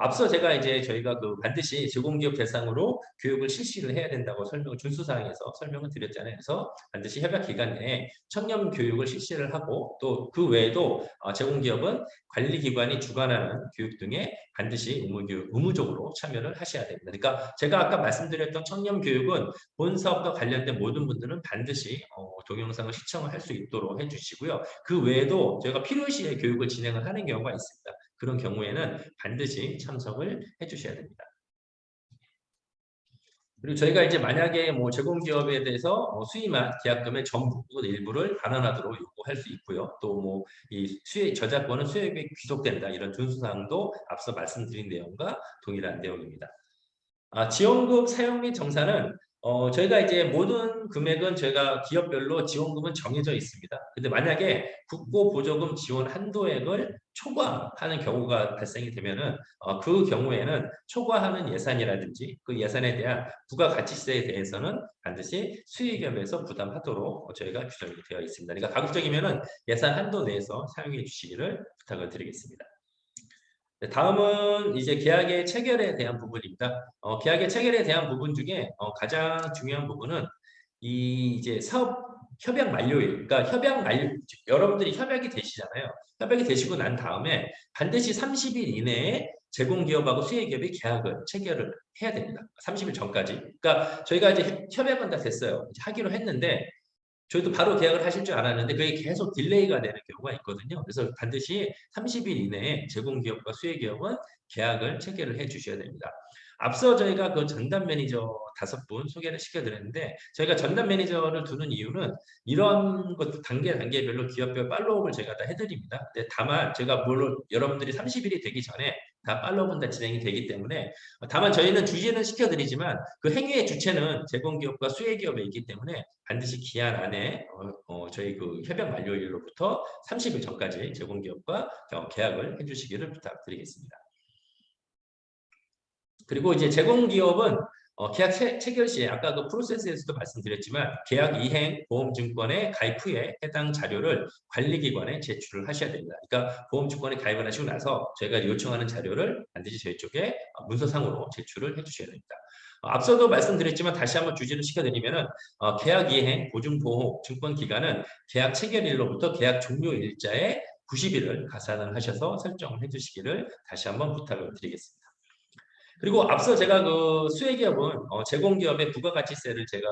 앞서 제가 이제 저희가 그 반드시 제공기업 대상으로 교육을 실시를 해야 된다고 준수사항에서 설명을 드렸잖아요. 그래서 반드시 협약 기간 내에 청년 교육을 실시를 하고 또 그 외에도 제공기업은 관리기관이 주관하는 교육 등에 반드시 의무적으로 참여를 하셔야 됩니다. 그러니까 제가 아까 말씀드렸던 청년 교육은 본 사업과 관련된 모든 분들은 반드시 동영상을 시청을 할 수 있도록 해주시고요. 그 외에도 저희가 필요시에 교육을 진행을 하는 경우가 있습니다. 그런 경우에는 반드시 참석을 해주셔야 됩니다. 그리고 저희가 이제 만약에 뭐 제공기업에 대해서 수임한 계약금의 전부 혹은 일부를 반환하도록 요구할 수 있고요. 또 뭐 이 저작권은 수익에 귀속된다 이런 준수사항도 앞서 말씀드린 내용과 동일한 내용입니다. 지원금 사용 및 정산은 저희가 이제 모든 금액은 저희가 기업별로 지원금은 정해져 있습니다. 근데 만약에 국고 보조금 지원 한도액을 초과하는 경우가 발생이 되면은 그 경우에는 초과하는 예산이라든지 그 예산에 대한 부가가치세에 대해서는 반드시 수익협에서 부담하도록 저희가 규정이 되어 있습니다. 그러니까 가급적이면은 예산 한도 내에서 사용해 주시기를 부탁을 드리겠습니다. 네, 다음은 이제 계약의 체결에 대한 부분입니다. 계약의 체결에 대한 부분 중에 가장 중요한 부분은 이제 사업 협약 만료일, 그러니까 여러분들이 협약이 되시잖아요. 협약이 되시고 난 다음에 반드시 30일 이내에 제공기업하고 수혜기업이 계약을 체결을 해야 됩니다. 30일 전까지. 그러니까 저희가 이제 협약은 다 됐어요. 이제 하기로 했는데 저희도 바로 계약을 하실 줄 알았는데 그게 계속 딜레이가 되는 경우가 있거든요. 그래서 반드시 30일 이내에 제공기업과 수혜기업은 계약을 체결을 해 주셔야 됩니다. 앞서 저희가 그 전담 매니저 5분 소개를 시켜드렸는데 저희가 전담 매니저를 두는 이유는 이런 것도 단계별로 기업별 팔로우업을 제가 다 해드립니다. 근데 다만 제가 물론 여러분들이 30일이 되기 전에 다 팔로우업은 다 진행이 되기 때문에 다만 저희는 주지는 시켜드리지만 그 행위의 주체는 제공기업과 수혜기업에 있기 때문에 반드시 기한 안에 저희 그 협약 만료일로부터 30일 전까지 제공기업과 계약을 해주시기를 부탁드리겠습니다. 그리고 이제 제공기업은 계약 체결 시에 아까 그 프로세스에서도 말씀드렸지만 계약 이행 보험증권에 가입 후에 해당 자료를 관리기관에 제출을 하셔야 됩니다. 그러니까 보험증권에 가입을 하시고 나서 저희가 요청하는 자료를 반드시 저희 쪽에 문서상으로 제출을 해주셔야 됩니다. 앞서도 말씀드렸지만 다시 한번 주지를 시켜드리면은 계약 이행 보증보호 증권 기간은 계약 체결일로부터 계약 종료 일자의 90일을 가산을 하셔서 설정을 해주시기를 다시 한번 부탁을 드리겠습니다. 그리고 앞서 제가 그 수혜기업은 제공기업의 부가가치세를 제가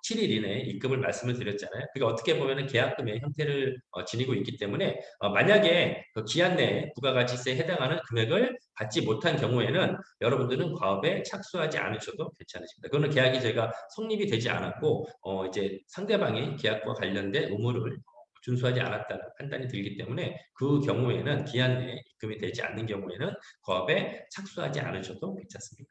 7일 이내에 입금을 말씀을 드렸잖아요. 그게 어떻게 보면은 계약금의 형태를 지니고 있기 때문에 만약에 그 기한 내에 부가가치세에 해당하는 금액을 받지 못한 경우에는 여러분들은 과업에 착수하지 않으셔도 괜찮으십니다. 그거는 계약이 저희가 성립이 되지 않았고 이제 상대방이 계약과 관련된 의무를 준수하지 않았다는 판단이 들기 때문에 그 경우에는 기한 내에 입금이 되지 않는 경우에는 거업에 착수하지 않으셔도 괜찮습니다.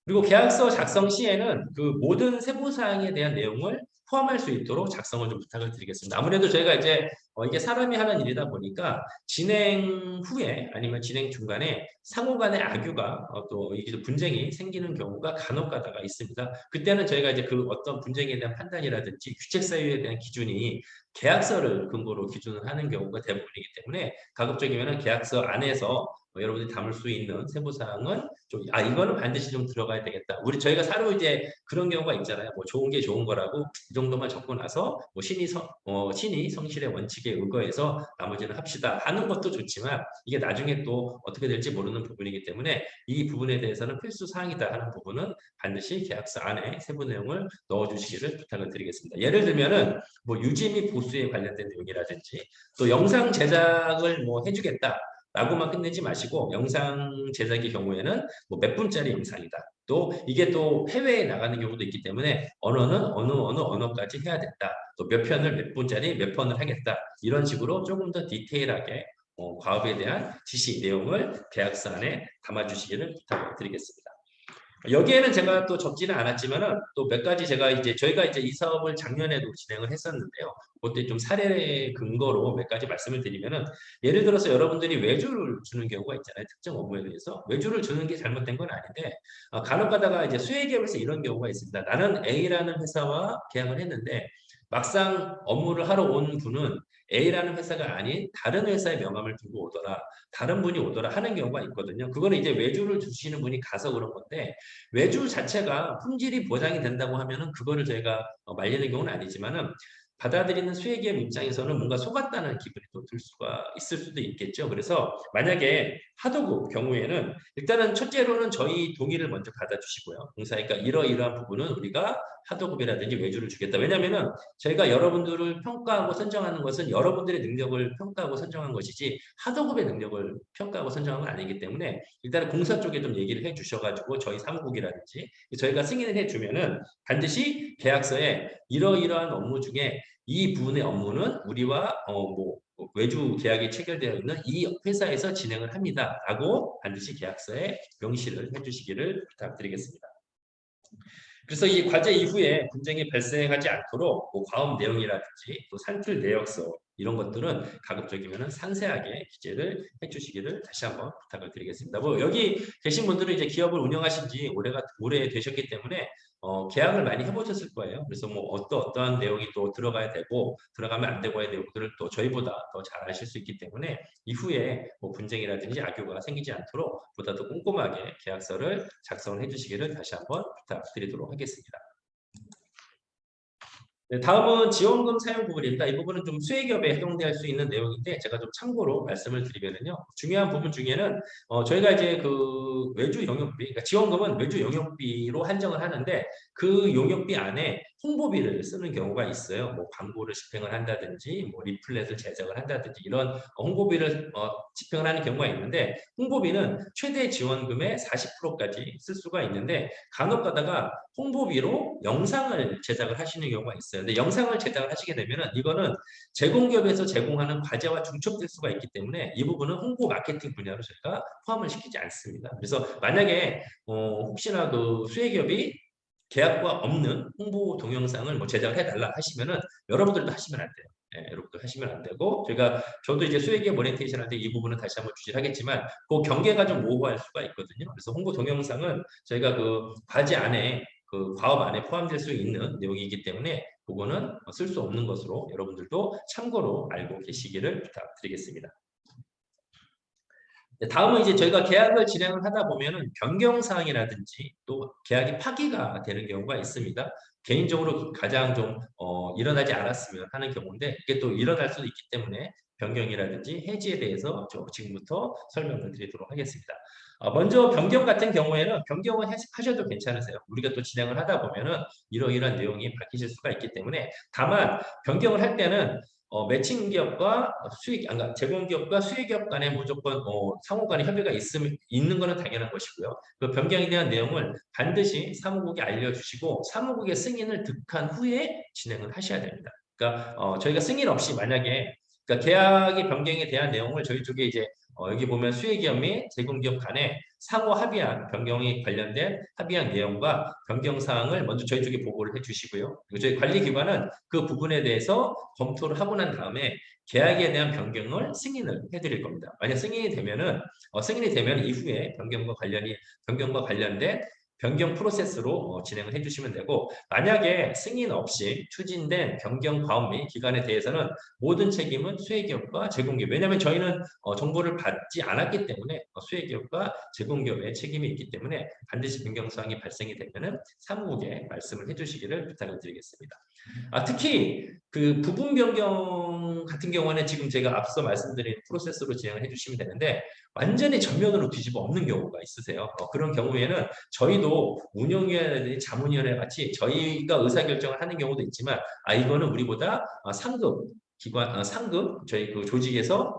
그리고 계약서 작성 시에는 그 모든 세부사항에 대한 내용을 포함할 수 있도록 작성을 좀 부탁을 드리겠습니다. 아무래도 저희가 이제 이게 사람이 하는 일이다 보니까 진행 후에 아니면 진행 중간에 상호 간의 악유가 또 이게 분쟁이 생기는 경우가 간혹 가다가 있습니다. 그때는 저희가 이제 그 어떤 분쟁에 대한 판단이라든지 규칙 사유에 대한 기준이 계약서를 근거로 기준을 하는 경우가 대부분이기 때문에 가급적이면 계약서 안에서 여러분들이 담을 수 있는 세부사항은 좀, 이거는 반드시 좀 들어가야 되겠다. 저희가 사로 이제 그런 경우가 있잖아요. 뭐 좋은 게 좋은 거라고 이 정도만 적고 나서 뭐 신이 성실의 원칙에 의거해서 나머지는 합시다 하는 것도 좋지만 이게 나중에 또 어떻게 될지 모르는 부분이기 때문에 이 부분에 대해서는 필수 사항이다 하는 부분은 반드시 계약서 안에 세부 내용을 넣어주시기를 부탁을 드리겠습니다. 예를 들면은 뭐 유지 및 보수에 관련된 내용이라든지 또 영상 제작을 뭐 해주겠다. 라고만 끝내지 마시고 영상 제작의 경우에는 뭐 몇 분짜리 영상이다. 또 이게 또 해외에 나가는 경우도 있기 때문에 언어는 어느 언어까지 해야 된다. 또 몇 편을 몇 분짜리 몇 편을 하겠다. 이런 식으로 조금 더 디테일하게 과업에 대한 지시 내용을 계약서 안에 담아주시기를 부탁드리겠습니다. 여기에는 제가 또 적지는 않았지만은 또 몇 가지 저희가 이제 이 사업을 작년에도 진행을 했었는데요. 그때 좀 사례 근거로 몇 가지 말씀을 드리면은 예를 들어서 여러분들이 외주를 주는 경우가 있잖아요. 특정 업무에 대해서 외주를 주는 게 잘못된 건 아닌데 간혹 가다가 이제 수혜기업에서 이런 경우가 있습니다. 나는 A라는 회사와 계약을 했는데 막상 업무를 하러 온 분은 A라는 회사가 아닌 다른 회사의 명함을 두고 오더라. 다른 분이 오더라 하는 경우가 있거든요. 그거는 이제 외주를 주시는 분이 가서 그런 건데 외주 자체가 품질이 보장이 된다고 하면은 그거를 저희가 말리는 경우는 아니지만은 받아들이는 수혜기업 입장에서는 뭔가 속았다는 기분이 또 들 수가 있을 수도 있겠죠. 그래서 만약에 하도급 경우에는 일단은 첫째로는 저희 동의를 먼저 받아주시고요. 공사니까 이러이러한 부분은 우리가 하도급이라든지 외주를 주겠다. 왜냐하면은 저희가 여러분들을 평가하고 선정하는 것은 여러분들의 능력을 평가하고 선정한 것이지 하도급의 능력을 평가하고 선정한 건 아니기 때문에 일단은 공사 쪽에 좀 얘기를 해 주셔가지고 저희 사무국이라든지 저희가 승인을 해주면은 반드시 계약서에 이러이러한 업무 중에 이 부분의 업무는 우리와 뭐 외주 계약이 체결되어 있는 이 회사에서 진행을 합니다라고 반드시 계약서에 명시를 해주시기를 부탁드리겠습니다. 그래서 이 과제 이후에 분쟁이 발생하지 않도록 뭐 과업 내용이라든지 또 산출 내역서 이런 것들은 가급적이면 상세하게 기재를 해주시기를 다시 한번 부탁을 드리겠습니다. 뭐 여기 계신 분들은 이제 기업을 운영하신 지 오래 되셨기 때문에 계약을 많이 해보셨을 거예요. 그래서 뭐 어떠한 내용이 또 들어가야 되고 들어가면 안 되고 해야 되고 그걸 또 저희보다 더 잘 아실 수 있기 때문에 이후에 뭐 분쟁이라든지 악유가 생기지 않도록 보다 더 꼼꼼하게 계약서를 작성을 해주시기를 다시 한번 부탁드리도록 하겠습니다. 네, 다음은 지원금 사용 부분입니다. 이 부분은 좀 수혜기업에 해당될 수 있는 내용인데 제가 좀 참고로 말씀을 드리면요. 중요한 부분 중에는 저희가 이제 그 외주 용역비, 그러니까 지원금은 외주 용역비로 한정을 하는데 그 용역비 안에 홍보비를 쓰는 경우가 있어요. 뭐 광고를 집행을 한다든지, 뭐 리플렛을 제작을 한다든지 이런 홍보비를 집행을 하는 경우가 있는데 홍보비는 최대 지원금의 40%까지 쓸 수가 있는데 간혹 가다가 홍보비로 영상을 제작을 하시는 경우가 있어요. 근데 영상을 제작을 하시게 되면은 이거는 제공기업에서 제공하는 과제와 중첩될 수가 있기 때문에 이 부분은 홍보 마케팅 분야로 저희가 포함을 시키지 않습니다. 그래서 만약에 혹시나 그 수혜기업이 계약과 없는 홍보 동영상을 뭐 제작을 해달라 하시면은 여러분들도 하시면 안 돼요. 여러분들 하시면 안 되고 저도 이제 수혜기업 모니테이션 할 때 이 부분은 다시 한번 주시를 하겠지만 그 경계가 좀 모호할 수가 있거든요. 그래서 홍보 동영상은 저희가 그 과제 안에 그 과업 안에 포함될 수 있는 내용이기 때문에 그거는 쓸 수 없는 것으로 여러분들도 참고로 알고 계시기를 부탁드리겠습니다. 네, 다음은 이제 저희가 계약을 진행을 하다 보면은 변경 사항이라든지 또 계약이 파기가 되는 경우가 있습니다. 개인적으로 가장 좀 일어나지 않았으면 하는 경우인데 이게 또 일어날 수도 있기 때문에 변경이라든지 해지에 대해서 지금부터 설명을 드리도록 하겠습니다. 먼저 변경 같은 경우에는 변경을 하셔도 괜찮으세요. 우리가 또 진행을 하다 보면은 이러이러한 내용이 밝혀질 수가 있기 때문에 다만 변경을 할 때는 매칭 기업과 그러니까 제공 기업과 수혜 기업 간에 무조건 상호 간에 협의가 있는 것은 당연한 것이고요. 그 변경에 대한 내용을 반드시 사무국에 알려주시고 사무국의 승인을 득한 후에 진행을 하셔야 됩니다. 그러니까 저희가 승인 없이 만약에 그러니까 계약의 변경에 대한 내용을 저희 쪽에 이제 여기 보면 수혜기업 및 제공기업 간에 상호 합의한 변경이 관련된 합의한 내용과 변경 사항을 먼저 저희 쪽에 보고를 해주시고요. 그리고 저희 관리기관은 그 부분에 대해서 검토를 하고 난 다음에 계약에 대한 변경을 승인을 해드릴 겁니다. 만약 승인이 되면 이후에 변경과 관련된 변경 프로세스로 진행을 해주시면 되고 만약에 승인 없이 추진된 변경 과업 및 기간에 대해서는 모든 책임은 수혜기업과 제공기업 왜냐하면 저희는 정보를 받지 않았기 때문에 수혜기업과 제공기업의 책임이 있기 때문에 반드시 변경사항이 발생이 되면은 사무국에 말씀을 해주시기를 부탁을 드리겠습니다. 특히 그 부분 변경 같은 경우는 지금 제가 앞서 말씀드린 프로세스로 진행을 해주시면 되는데 완전히 전면으로 뒤집어 엎는 경우가 있으세요. 그런 경우에는 저희도 운영위원회들이 자문위원회 같이 저희가 의사결정을 하는 경우도 있지만 이거는 우리보다 상급 기관, 상급 저희 그 조직에서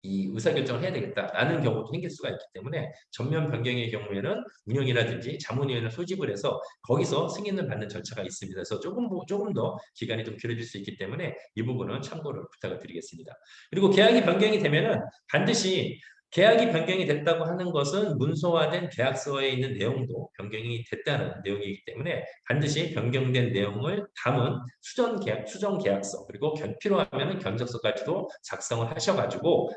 이 의사결정을 해야 되겠다라는 경우도 생길 수가 있기 때문에 전면 변경의 경우에는 운영이라든지 자문위원회를 소집을 해서 거기서 승인을 받는 절차가 있습니다. 그래서 조금 더 기간이 좀 길어질 수 있기 때문에 이 부분은 참고를 부탁을 드리겠습니다. 그리고 계약이 변경이 되면은 반드시 계약이 변경이 됐다고 하는 것은 문서화된 계약서에 있는 내용도 변경이 됐다는 내용이기 때문에 반드시 변경된 내용을 담은 수정 계약서 그리고 필요하면 견적서까지도 작성을 하셔가지고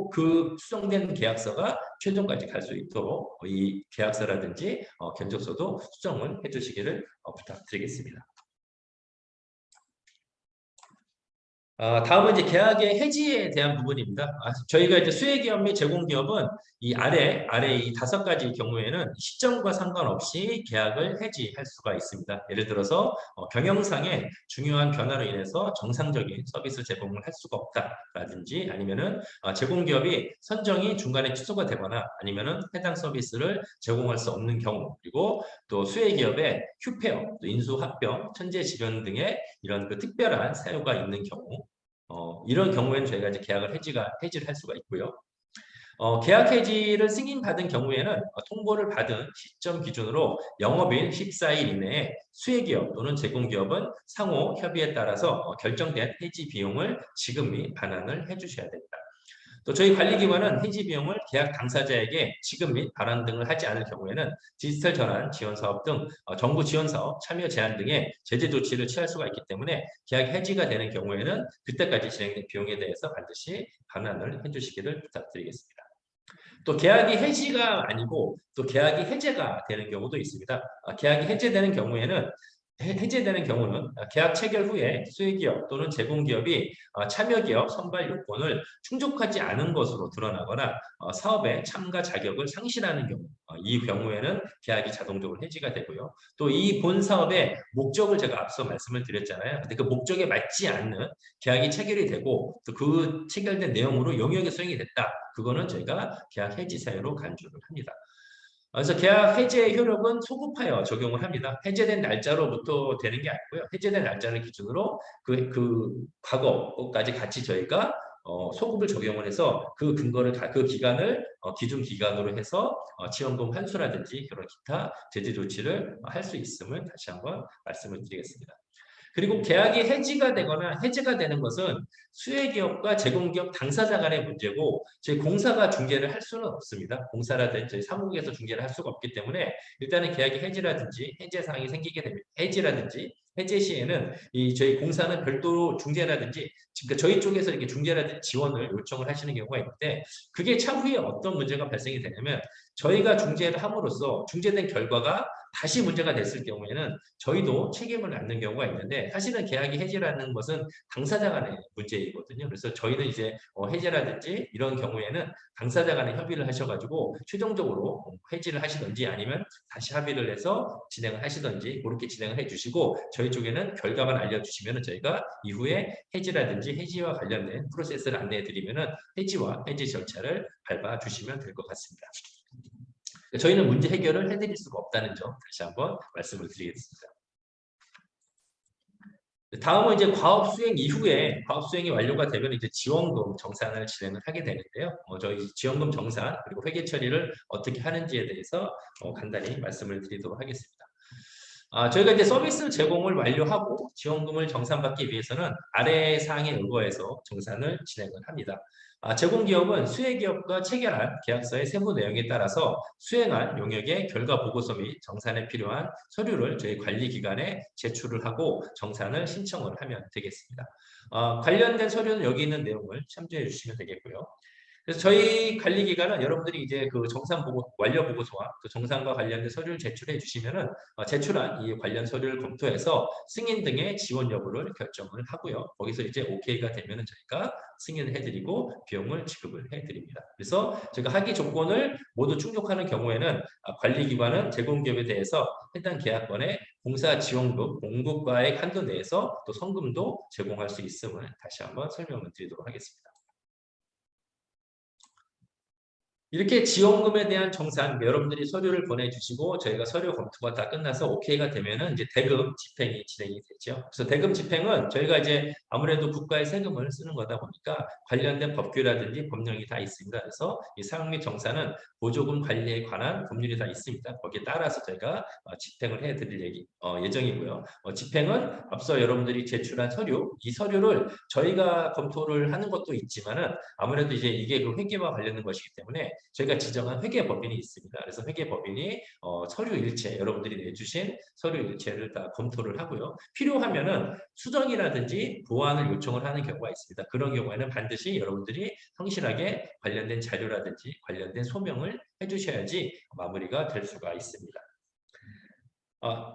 그 수정된 계약서가 최종까지 갈 수 있도록 이 계약서라든지 견적서도 수정을 해주시기를 부탁드리겠습니다. 다음은 이제 계약의 해지에 대한 부분입니다. 저희가 이제 수혜기업 및 제공기업은 이 아래 이 5가지 경우에는 시점과 상관없이 계약을 해지할 수가 있습니다. 예를 들어서 경영상의 중요한 변화로 인해서 정상적인 서비스 제공을 할 수가 없다라든지 아니면은 제공기업이 선정이 중간에 취소가 되거나 아니면은 해당 서비스를 제공할 수 없는 경우 그리고 또 수혜기업의 휴폐업, 또 인수합병, 천재지변 등의 이런 그 특별한 사유가 있는 경우 이런 경우에는 저희가 이제 계약을 해지를 할 수가 있고요. 계약 해지를 승인받은 경우에는 통보를 받은 시점 기준으로 영업일 14일 이내에 수혜기업 또는 제공기업은 상호 협의에 따라서 결정된 해지 비용을 지급 및 반환을 해주셔야 됩니다. 또 저희 관리기관은 해지 비용을 계약 당사자에게 지급 및 반환 등을 하지 않을 경우에는 디지털 전환 지원 사업 등 정부 지원 사업 참여 제한 등의 제재 조치를 취할 수가 있기 때문에 계약 해지가 되는 경우에는 그때까지 진행된 비용에 대해서 반드시 반환을 해주시기를 부탁드리겠습니다. 또 계약이 해지가 아니고 또 계약이 해제가 되는 경우도 있습니다. 계약이 해제되는 경우에는 해제되는 경우는 계약 체결 후에 수혜기업 또는 제공기업이 참여기업 선발 요건을 충족하지 않은 것으로 드러나거나 사업에 참가 자격을 상실하는 경우, 이 경우에는 계약이 자동적으로 해지가 되고요. 또 이 본 사업의 목적을 제가 앞서 말씀을 드렸잖아요. 근데 그 목적에 맞지 않는 계약이 체결이 되고 또 그 체결된 내용으로 용역이 수행이 됐다. 그거는 저희가 계약 해지 사유로 간주를 합니다. 그래서 계약 해지의 효력은 소급하여 적용을 합니다. 해제된 날짜로부터 되는 게 아니고요. 해제된 날짜를 기준으로 그 과거까지 같이 저희가 소급을 적용을 해서 그 근거를 그 기간을 기준 기간으로 해서 지원금 환수라든지 그런 기타 제재 조치를 할 수 있음을 다시 한번 말씀을 드리겠습니다. 그리고 계약이 해지가 되거나 해제가 되는 것은 수혜기업과 제공기업 당사자 간의 문제고 저희 공사가 중개를 할 수는 없습니다. 공사라든지 저희 사무국에서 중개를 할 수가 없기 때문에 일단은 계약이 해지라든지 해제 사항이 생기게 됩니다. 해지라든지 해제 시에는 이 저희 공사는 별도로 중개라든지 그러니까 저희 쪽에서 이렇게 중개라든지 지원을 요청을 하시는 경우가 있는데 그게 차후에 어떤 문제가 발생이 되냐면 저희가 중개를 함으로써 중개된 결과가 다시 문제가 됐을 경우에는 저희도 책임을 안는 경우가 있는데 사실은 계약이 해지라는 것은 당사자 간의 문제이거든요. 그래서 저희는 이제 해지라든지 이런 경우에는 당사자 간에 협의를 하셔가지고 최종적으로 해지를 하시든지 아니면 다시 합의를 해서 진행을 하시든지 그렇게 진행을 해주시고 저희 쪽에는 결과만 알려주시면 저희가 이후에 해지라든지 해지와 관련된 프로세스를 안내해드리면 해지와 해지 절차를 밟아 주시면 될 것 같습니다. 저희는 문제 해결을 해드릴 수가 없다는 점 다시 한번 말씀을 드리겠습니다. 다음은 이제 과업 수행 이후에 과업 수행이 완료가 되면 이제 지원금 정산을 진행을 하게 되는데요. 저희 지원금 정산 그리고 회계 처리를 어떻게 하는지에 대해서 간단히 말씀을 드리도록 하겠습니다. 저희가 이제 서비스 제공을 완료하고 지원금을 정산받기 위해서는 아래 사항에 의거해서 정산을 진행을 합니다. 제공기업은 수혜기업과 체결한 계약서의 세부 내용에 따라서 수행한 용역의 결과 보고서 및 정산에 필요한 서류를 저희 관리기관에 제출을 하고 정산을 신청을 하면 되겠습니다. 관련된 서류는 여기 있는 내용을 참조해 주시면 되겠고요. 그래서 저희 관리기관은 여러분들이 이제 그 정산 보고 완료 보고서와 그 정산과 관련된 서류를 제출해 주시면은 제출한 이 관련 서류를 검토해서 승인 등의 지원 여부를 결정을 하고요. 거기서 이제 오케이가 되면은 저희가 승인을 해드리고 비용을 지급을 해드립니다. 그래서 저희가 하기 조건을 모두 충족하는 경우에는 관리기관은 제공기업에 대해서 해당 계약권의 공사 지원금 공급과의 한도 내에서 또 성금도 제공할 수 있음을 다시 한번 설명을 드리도록 하겠습니다. 이렇게 지원금에 대한 정산, 여러분들이 서류를 보내주시고 저희가 서류 검토가 다 끝나서 오케이가 되면은 이제 대금 집행이 진행이 되죠. 그래서 대금 집행은 저희가 이제 아무래도 국가의 세금을 쓰는 거다 보니까 관련된 법규라든지 법령이 다 있습니다. 그래서 이 사용 및 정산은 보조금 관리에 관한 법률이 다 있습니다. 거기에 따라서 저희가 집행을 해드릴 예정이고요. 집행은 앞서 여러분들이 제출한 서류, 이 서류를 저희가 검토를 하는 것도 있지만은 아무래도 이제 이게 그 회계와 관련된 것이기 때문에 저희가 지정한 회계법인이 있습니다. 그래서 회계법인이 서류 일체, 여러분들이 내주신 서류 일체를 다 검토를 하고요. 필요하면은 수정이라든지 보완을 요청을 하는 경우가 있습니다. 그런 경우에는 반드시 여러분들이 성실하게 관련된 자료라든지 관련된 소명을 해주셔야지 마무리가 될 수가 있습니다.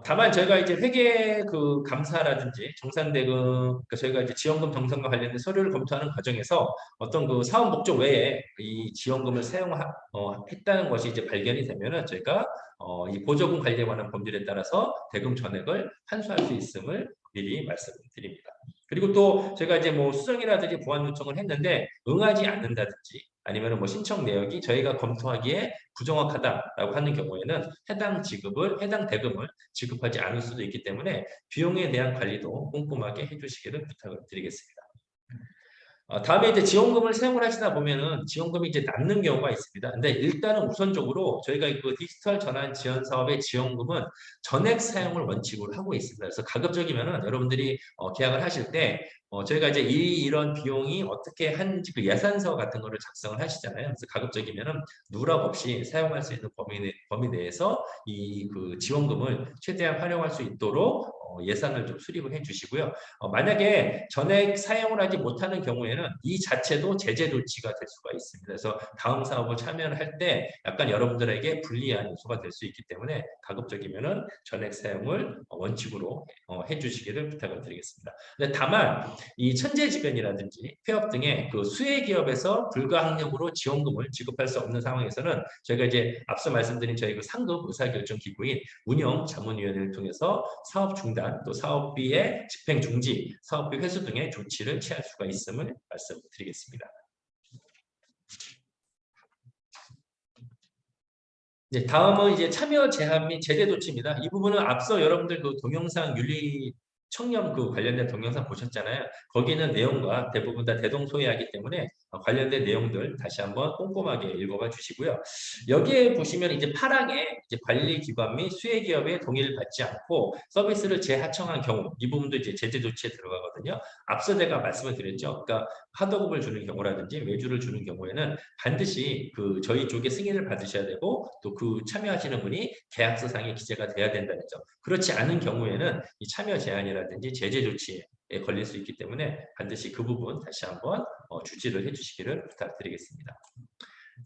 다만 저희가 이제 회계 그 감사라든지 정산대금 그러니까 저희가 이제 지원금 정산과 관련된 서류를 검토하는 과정에서 어떤 그 사업 목적 외에 이 지원금을 사용했다는 것이 이제 발견이 되면은 저희가 이 보조금 관리에 관한 법률에 따라서 대금 전액을 환수할 수 있음을 미리 말씀드립니다. 그리고 또 제가 이제 뭐 수정이라든지 보완 요청을 했는데 응하지 않는다든지 아니면 뭐 신청 내역이 저희가 검토하기에 부정확하다라고 하는 경우에는 해당 대금을 지급하지 않을 수도 있기 때문에 비용에 대한 관리도 꼼꼼하게 해주시기를 부탁을 드리겠습니다. 다음에 이제 지원금을 사용을 하시다 보면은 지원금이 이제 남는 경우가 있습니다. 근데 일단은 우선적으로 저희가 그 디지털 전환 지원 사업의 지원금은 전액 사용을 원칙으로 하고 있습니다. 그래서 가급적이면은 여러분들이 계약을 하실 때 저희가 이제 이런 비용이 어떻게 하는지 그 예산서 같은 거를 작성을 하시잖아요. 그래서 가급적이면은 누락 없이 사용할 수 있는 범위 내에서 이 그 지원금을 최대한 활용할 수 있도록 예산을 좀 수립을 해주시고요. 만약에 전액 사용을 하지 못하는 경우에는 이 자체도 제재 조치가 될 수가 있습니다. 그래서 다음 사업을 참여를 할 때 약간 여러분들에게 불리한 요소가 될 수 있기 때문에 가급적이면은 전액 사용을 원칙으로 해주시기를 부탁을 드리겠습니다. 근데 다만 이 천재지변이라든지 폐업 등의 그 수혜 기업에서 불가항력으로 지원금을 지급할 수 없는 상황에서는 저희가 이제 앞서 말씀드린 저희 그 상급 의사결정 기구인 운영자문위원회를 통해서 사업 중단 또 사업비의 집행 중지, 사업비 회수 등의 조치를 취할 수가 있음을 말씀드리겠습니다. 네, 다음은 이제 참여 제한 및 제재 조치입니다. 이 부분은 앞서 여러분들 그 동영상 윤리 청렴 그 관련된 동영상 보셨잖아요. 거기는 내용과 대부분 다 대동소이하기 때문에 관련된 내용들 다시 한번 꼼꼼하게 읽어봐 주시고요. 여기에 보시면 이제 8항에 이제 관리기관 및 수혜기업의 동의를 받지 않고 서비스를 재하청한 경우 이 부분도 이제 제재 조치에 들어가거든요. 앞서 제가 말씀을 드렸죠. 그러니까 하도급을 주는 경우라든지 외주를 주는 경우에는 반드시 그 저희 쪽에 승인을 받으셔야 되고 또 그 참여하시는 분이 계약서상에 기재가 돼야 된다는 점. 그렇지 않은 경우에는 이 참여 제한이라든지 제재 조치에 걸릴 수 있기 때문에 반드시 그 부분 다시 한번 주지를 해주시기를 부탁드리겠습니다.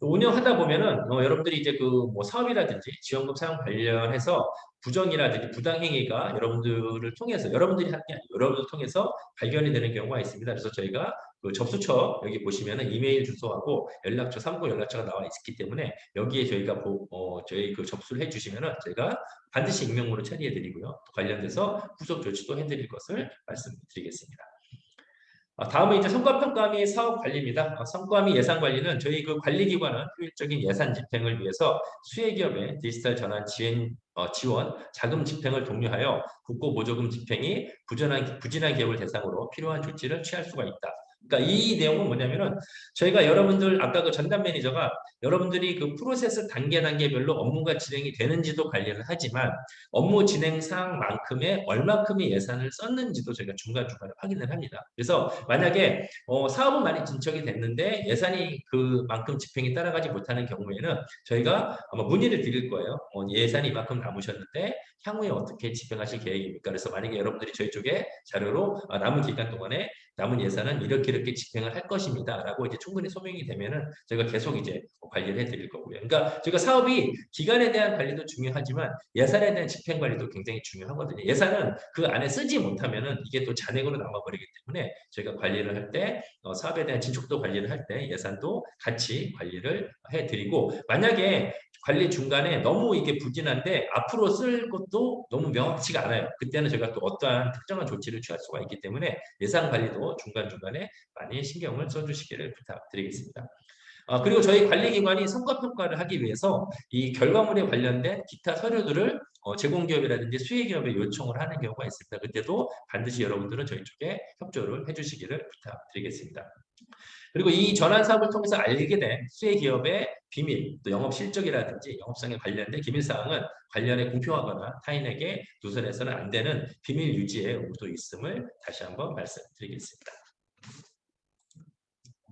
운영하다 보면은 여러분들이 이제 그 뭐 사업이라든지 지원금 사용 관련해서 부정이라든지 부당행위가 여러분들을 통해서 여러분들이 하는 게 아니고 여러분들 통해서 발견이 되는 경우가 있습니다. 그래서 저희가 그 접수처 여기 보시면은 이메일 주소하고 연락처 참고 연락처가 나와 있기 때문에 여기에 저희가 저희 그 접수를 해주시면은 저희가 반드시 익명으로 처리해 드리고요. 관련돼서 후속 조치도 해드릴 것을 말씀드리겠습니다. 다음은 이제 성과평가 및 사업 관리입니다. 성과 및 예산 관리는 저희 그 관리기관은 효율적인 예산 집행을 위해서 수혜기업의 디지털 전환 지원, 자금 집행을 독려하여 국고 보조금 집행이 부진한 기업을 대상으로 필요한 조치를 취할 수가 있다. 그러니까 이 내용은 뭐냐면은 저희가 여러분들 아까 그 전담 매니저가 여러분들이 그 프로세스 단계별로 업무가 진행이 되는지도 관리를 하지만 업무 진행 사항만큼의 얼마큼의 예산을 썼는지도 저희가 중간중간에 확인을 합니다. 그래서 만약에 사업은 많이 진척이 됐는데 예산이 그만큼 집행이 따라가지 못하는 경우에는 저희가 아마 문의를 드릴 거예요. 예산이 이만큼 남으셨는데 향후에 어떻게 집행하실 계획입니까? 그래서 만약에 여러분들이 저희 쪽에 자료로 남은 기간 동안에 남은 예산은 이렇게 집행을 할 것입니다. 라고 이제 충분히 소명이 되면은 저희가 계속 이제 관리를 해드릴 거고요. 그러니까 저희가 사업이 기간에 대한 관리도 중요하지만 예산에 대한 집행 관리도 굉장히 중요하거든요. 예산은 그 안에 쓰지 못하면은 이게 또 잔액으로 남아버리기 때문에 저희가 관리를 할 때 사업에 대한 진척도 관리를 할 때 예산도 같이 관리를 해드리고 만약에 관리 중간에 너무 이게 부진한데 앞으로 쓸 것도 너무 명확치가 않아요. 그때는 저희가 또 어떠한 특정한 조치를 취할 수가 있기 때문에 예산 관리도 중간중간에 많이 신경을 써주시기를 부탁드리겠습니다. 그리고 저희 관리기관이 성과평가를 하기 위해서 이 결과물에 관련된 기타 서류들을 제공기업이라든지 수혜기업에 요청을 하는 경우가 있습니다. 그때도 반드시 여러분들은 저희 쪽에 협조를 해주시기를 부탁드리겠습니다. 그리고 이 전환 사업을 통해서 알게 된 수혜기업의 비밀, 또 영업 실적이라든지 영업성에 관련된 기밀사항은 관련해 공표하거나 타인에게 누설해서는 안 되는 비밀 유지의 의무도 있음을 다시 한번 말씀드리겠습니다.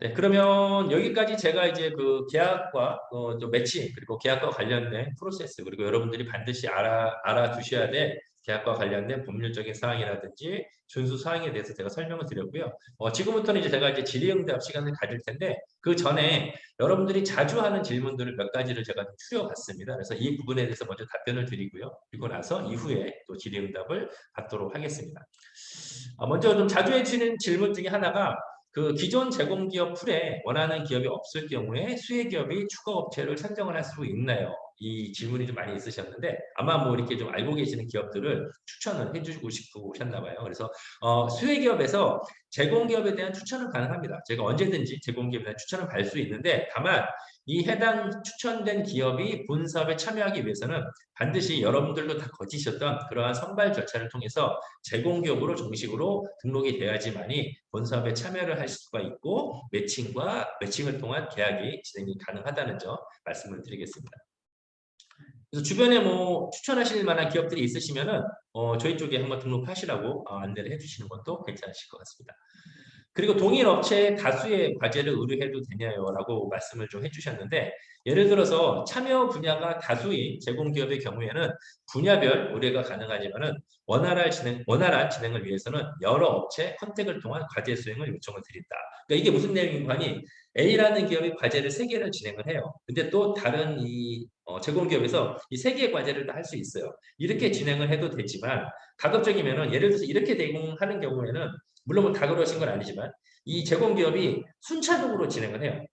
네, 그러면 여기까지 제가 이제 그 계약과 또 매칭 그리고 계약과 관련된 프로세스 그리고 여러분들이 반드시 알아두셔야 될 계약과 관련된 법률적인 사항이라든지 준수 사항에 대해서 제가 설명을 드렸고요. 지금부터는 이제 제가 이제 질의응답 시간을 가질 텐데 그 전에 여러분들이 자주 하는 질문들을 몇 가지를 제가 추려봤습니다. 그래서 이 부분에 대해서 먼저 답변을 드리고요. 그리고 나서 이후에 또 질의응답을 받도록 하겠습니다. 먼저 좀 자주 해주시는 질문 중에 하나가 그 기존 제공기업 풀에 원하는 기업이 없을 경우에 수혜기업이 추가업체를 선정을 할 수 있나요? 이 질문이 좀 많이 있으셨는데 아마 뭐 이렇게 좀 알고 계시는 기업들을 추천을 해주고 싶으셨나 봐요. 그래서 수혜기업에서 제공기업에 대한 추천은 가능합니다. 제가 언제든지 제공기업에 대한 추천을 받을 수 있는데 다만 이 해당 추천된 기업이 본 사업에 참여하기 위해서는 반드시 여러분들도 다 거치셨던 그러한 선발 절차를 통해서 제공기업으로 정식으로 등록이 돼야지만이 본 사업에 참여를 할 수가 있고 매칭을 통한 계약이 진행이 가능하다는 점 말씀을 드리겠습니다. 그래서 주변에 뭐 추천하실 만한 기업들이 있으시면은 저희 쪽에 한번 등록하시라고 안내를 해주시는 것도 괜찮으실 것 같습니다. 그리고 동일 업체에 다수의 과제를 의뢰해도 되냐요라고 말씀을 좀 해주셨는데 예를 들어서 참여 분야가 다수인 제공기업의 경우에는 분야별 의뢰가 가능하지만은 원활한 진행을 위해서는 여러 업체 컨택을 통한 과제 수행을 요청을 드린다. 그러니까 이게 무슨 내용인가 하니 A라는 기업이 과제를 3개를 진행을 해요. 근데 또 다른 이 제공기업에서 이 3개의 과제를 다 할 수 있어요. 이렇게 진행을 해도 되지만 가급적이면은 예를 들어서 이렇게 제공하는 경우에는 물론 뭐다 그러신 건 아니지만 이 제공기업이 순차적으로 진행을 해요.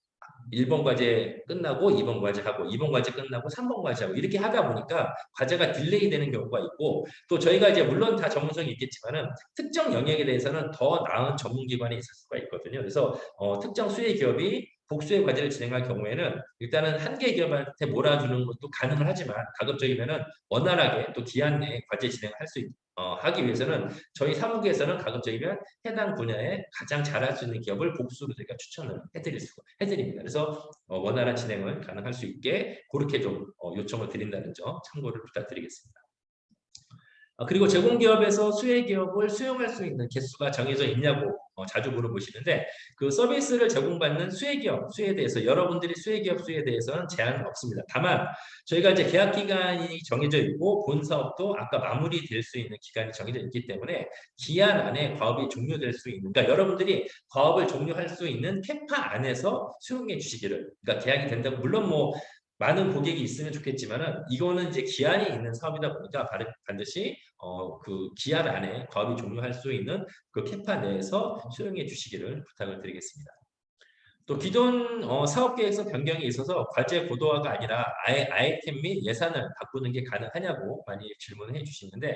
1번 과제 끝나고 2번 과제 하고 2번 과제 끝나고 3번 과제 하고 이렇게 하다 보니까 과제가 딜레이 되는 경우가 있고 또 저희가 이제 물론 다 전문성이 있겠지만은 특정 영역에 대해서는 더 나은 전문기관이 있을 수가 있거든요. 그래서 특정 수혜 기업이 복수의 과제를 진행할 경우에는 일단은 한 개 기업한테 몰아주는 것도 가능을 하지만 가급적이면은 원활하게 또 기한 내에 과제 진행할 수 하기 위해서는 저희 사무국에서는 가급적이면 해당 분야에 가장 잘할 수 있는 기업을 복수로 저희가 추천을 해드립니다. 그래서 원활한 진행을 가능할 수 있게 그렇게 좀 요청을 드린다는 점 참고를 부탁드리겠습니다. 그리고 제공기업에서 수혜기업을 수용할 수 있는 개수가 정해져 있냐고 자주 물어보시는데 그 서비스를 제공받는 수혜기업 수에 대해서 여러분들이 수혜기업 수에 대해서는 제한은 없습니다. 다만 저희가 이제 계약 기간이 정해져 있고 본 사업도 아까 마무리될 수 있는 기간이 정해져 있기 때문에 기한 안에 과업이 종료될 수 있는 그러니까 여러분들이 과업을 종료할 수 있는 캐파 안에서 수용해 주시기를 그러니까 계약이 된다고 물론 뭐 많은 고객이 있으면 좋겠지만은 이거는 이제 기한이 있는 사업이다 보니까 반드시 그 기한 안에 과업이 종료할 수 있는 그 캐파 내에서 수용해 주시기를 부탁을 드리겠습니다. 또 기존 사업 계획서 변경이 있어서 과제 고도화가 아니라 아예 아이템 및 예산을 바꾸는 게 가능하냐고 많이 질문을 해주시는데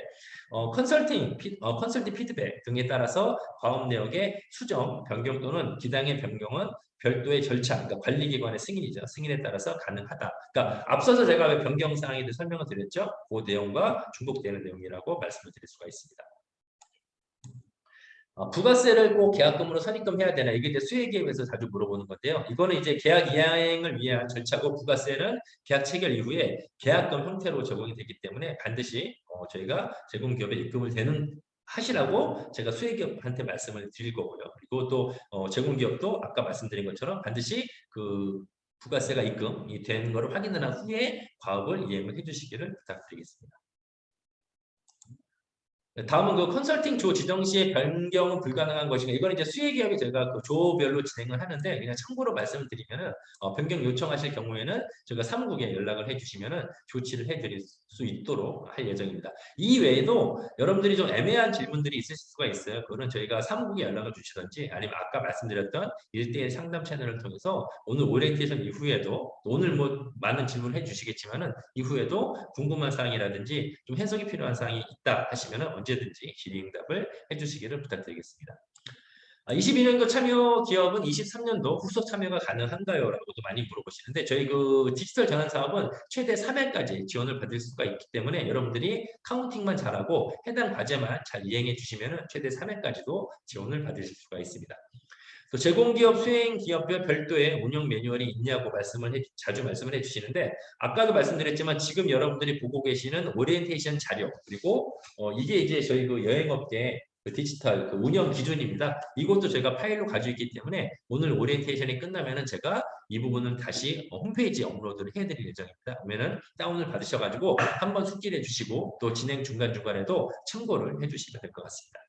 컨설팅 피드백 등에 따라서 과업 내역의 수정, 변경 또는 기당의 변경은 별도의 절차, 그러니까 관리기관의 승인이죠. 승인에 따라서 가능하다. 그러니까 앞서서 제가 왜 변경 사항에 대해 설명을 드렸죠. 그 내용과 중복되는 내용이라고 말씀을 드릴 수가 있습니다. 부가세를 꼭 계약금으로 선입금해야 되나? 이게 이제 수혜기업에서 자주 물어보는 건데요. 이거는 이제 계약 이행을 위한 절차고 부가세는 계약 체결 이후에 계약금 형태로 적용이 되기 때문에 반드시 저희가 제공기업에 입금을 하시라고 제가 수혜기업한테 말씀을 드릴 거고요. 그리고 또 제공기업도 아까 말씀드린 것처럼 반드시 그 부가세가 입금이 된 것을 확인을 한 후에 과업을 이행을 해주시기를 부탁드리겠습니다. 다음은 그 컨설팅 조 지정 시에 변경은 불가능한 것인가? 이건 이제 수혜기업이 저희가 그 조별로 진행을 하는데 그냥 참고로 말씀을 드리면은 변경 요청하실 경우에는 저희가 사무국에 연락을 해주시면은 조치를 해드릴 수 있도록 할 예정입니다. 이 외에도 여러분들이 좀 애매한 질문들이 있으실 수가 있어요. 그거는 저희가 사무국에 연락을 주시든지 아니면 아까 말씀드렸던 1대1 상담 채널을 통해서 오늘 오리엔테이션 이후에도 오늘 뭐 많은 질문을 해주시겠지만은 이후에도 궁금한 사항이라든지 좀 해석이 필요한 사항이 있다 하시면은 언제든지 질의응답을 해주시기를 부탁드리겠습니다. 22년도 참여 기업은 23년도 후속 참여가 가능한가요? 라고도 많이 물어보시는데 저희 그 디지털 전환 사업은 최대 3회까지 지원을 받을 수가 있기 때문에 여러분들이 카운팅만 잘하고 해당 과제만 잘 이행해 주시면 최대 3회까지도 지원을 받으실 수가 있습니다. 또 제공기업 수행기업별 별도의 운영 매뉴얼이 있냐고 자주 말씀을 해주시는데 아까도 말씀드렸지만 지금 여러분들이 보고 계시는 오리엔테이션 자료 그리고 이게 이제 저희 그 여행업계 그 디지털 그 운영 기준입니다. 이것도 제가 파일로 가지고 있기 때문에 오늘 오리엔테이션이 끝나면은 제가 이 부분은 다시 홈페이지에 업로드를 해드릴 예정입니다. 그러면은 다운을 받으셔가지고 한번 숙지해 주시고 또 진행 중간중간에도 참고를 해주시면 될 것 같습니다.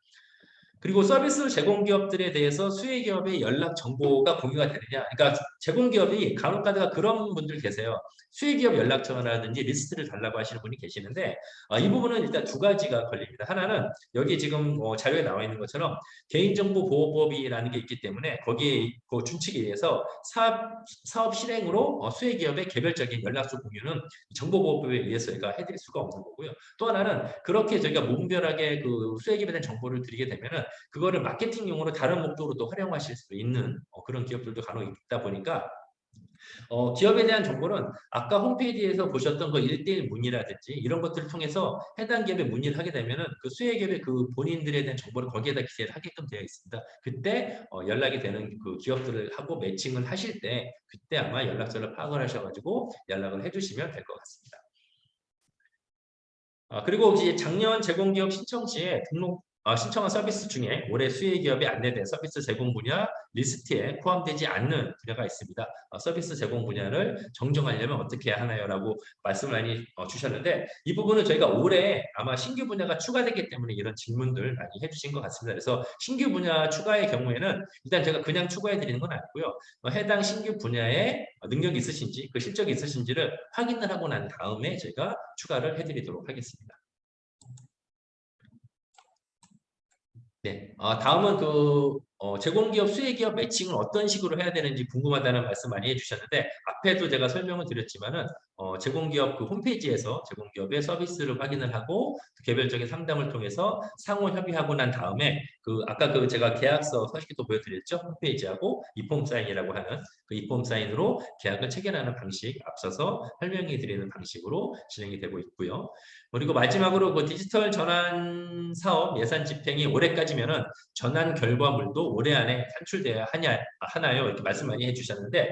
그리고 서비스 제공기업들에 대해서 수혜기업의 연락 정보가 공유가 되느냐. 그러니까 제공기업이 간혹가다가 그런 분들 계세요. 수혜기업 연락처라든지 리스트를 달라고 하시는 분이 계시는데 이 부분은 일단 두 가지가 걸립니다. 하나는 여기 지금 자료에 나와 있는 것처럼 개인정보보호법이라는 게 있기 때문에 거기에 그 준칙에 의해서 사업 실행으로 수혜기업의 개별적인 연락처 공유는 정보보호법에 의해서 저희가 해드릴 수가 없는 거고요. 또 하나는 그렇게 저희가 무분별하게 그 수혜기업에 대한 정보를 드리게 되면은 그거를 마케팅용으로 다른 목적으로도 활용하실 수 있는 그런 기업들도 간혹 있다 보니까 기업에 대한 정보는 아까 홈페이지에서 보셨던 그 1대1 문의라든지 이런 것들을 통해서 해당 기업에 문의를 하게 되면은 그 수혜기업의 그 본인들에 대한 정보를 거기에다 기재를 하게끔 되어 있습니다. 그때 연락이 되는 그 기업들을 하고 매칭을 하실 때 그때 아마 연락처를 파악을 하셔가지고 연락을 해주시면 될 것 같습니다. 그리고 이제 작년 제공기업 신청 시에 신청한 서비스 중에 올해 수혜기업에 안내된 서비스 제공 분야 리스트에 포함되지 않는 분야가 있습니다. 서비스 제공 분야를 정정하려면 어떻게 해야 하나요? 라고 말씀을 많이 주셨는데 이 부분은 저희가 올해 아마 신규 분야가 추가되기 때문에 이런 질문들 많이 해주신 것 같습니다. 그래서 신규 분야 추가의 경우에는 일단 제가 그냥 추가해 드리는 건 아니고요. 해당 신규 분야에 능력이 있으신지 그 실적이 있으신지를 확인을 하고 난 다음에 제가 추가를 해드리도록 하겠습니다. 네, 다음은 제공기업, 수혜기업 매칭을 어떤 식으로 해야 되는지 궁금하다는 말씀 많이 해주셨는데 앞에도 제가 설명을 드렸지만은 제공기업 그 홈페이지에서 제공기업의 서비스를 확인을 하고 개별적인 상담을 통해서 상호 협의하고 난 다음에 아까 제가 계약서 서식도 보여드렸죠? 홈페이지하고 이폼 사인이라고 하는 그 이폼 사인으로 계약을 체결하는 방식 앞서서 설명해 드리는 방식으로 진행이 되고 있고요. 그리고 마지막으로 그 디지털 전환 사업 예산 집행이 올해까지면은 전환 결과물도 올해 안에 산출돼야 하나요? 이렇게 말씀 많이 해주셨는데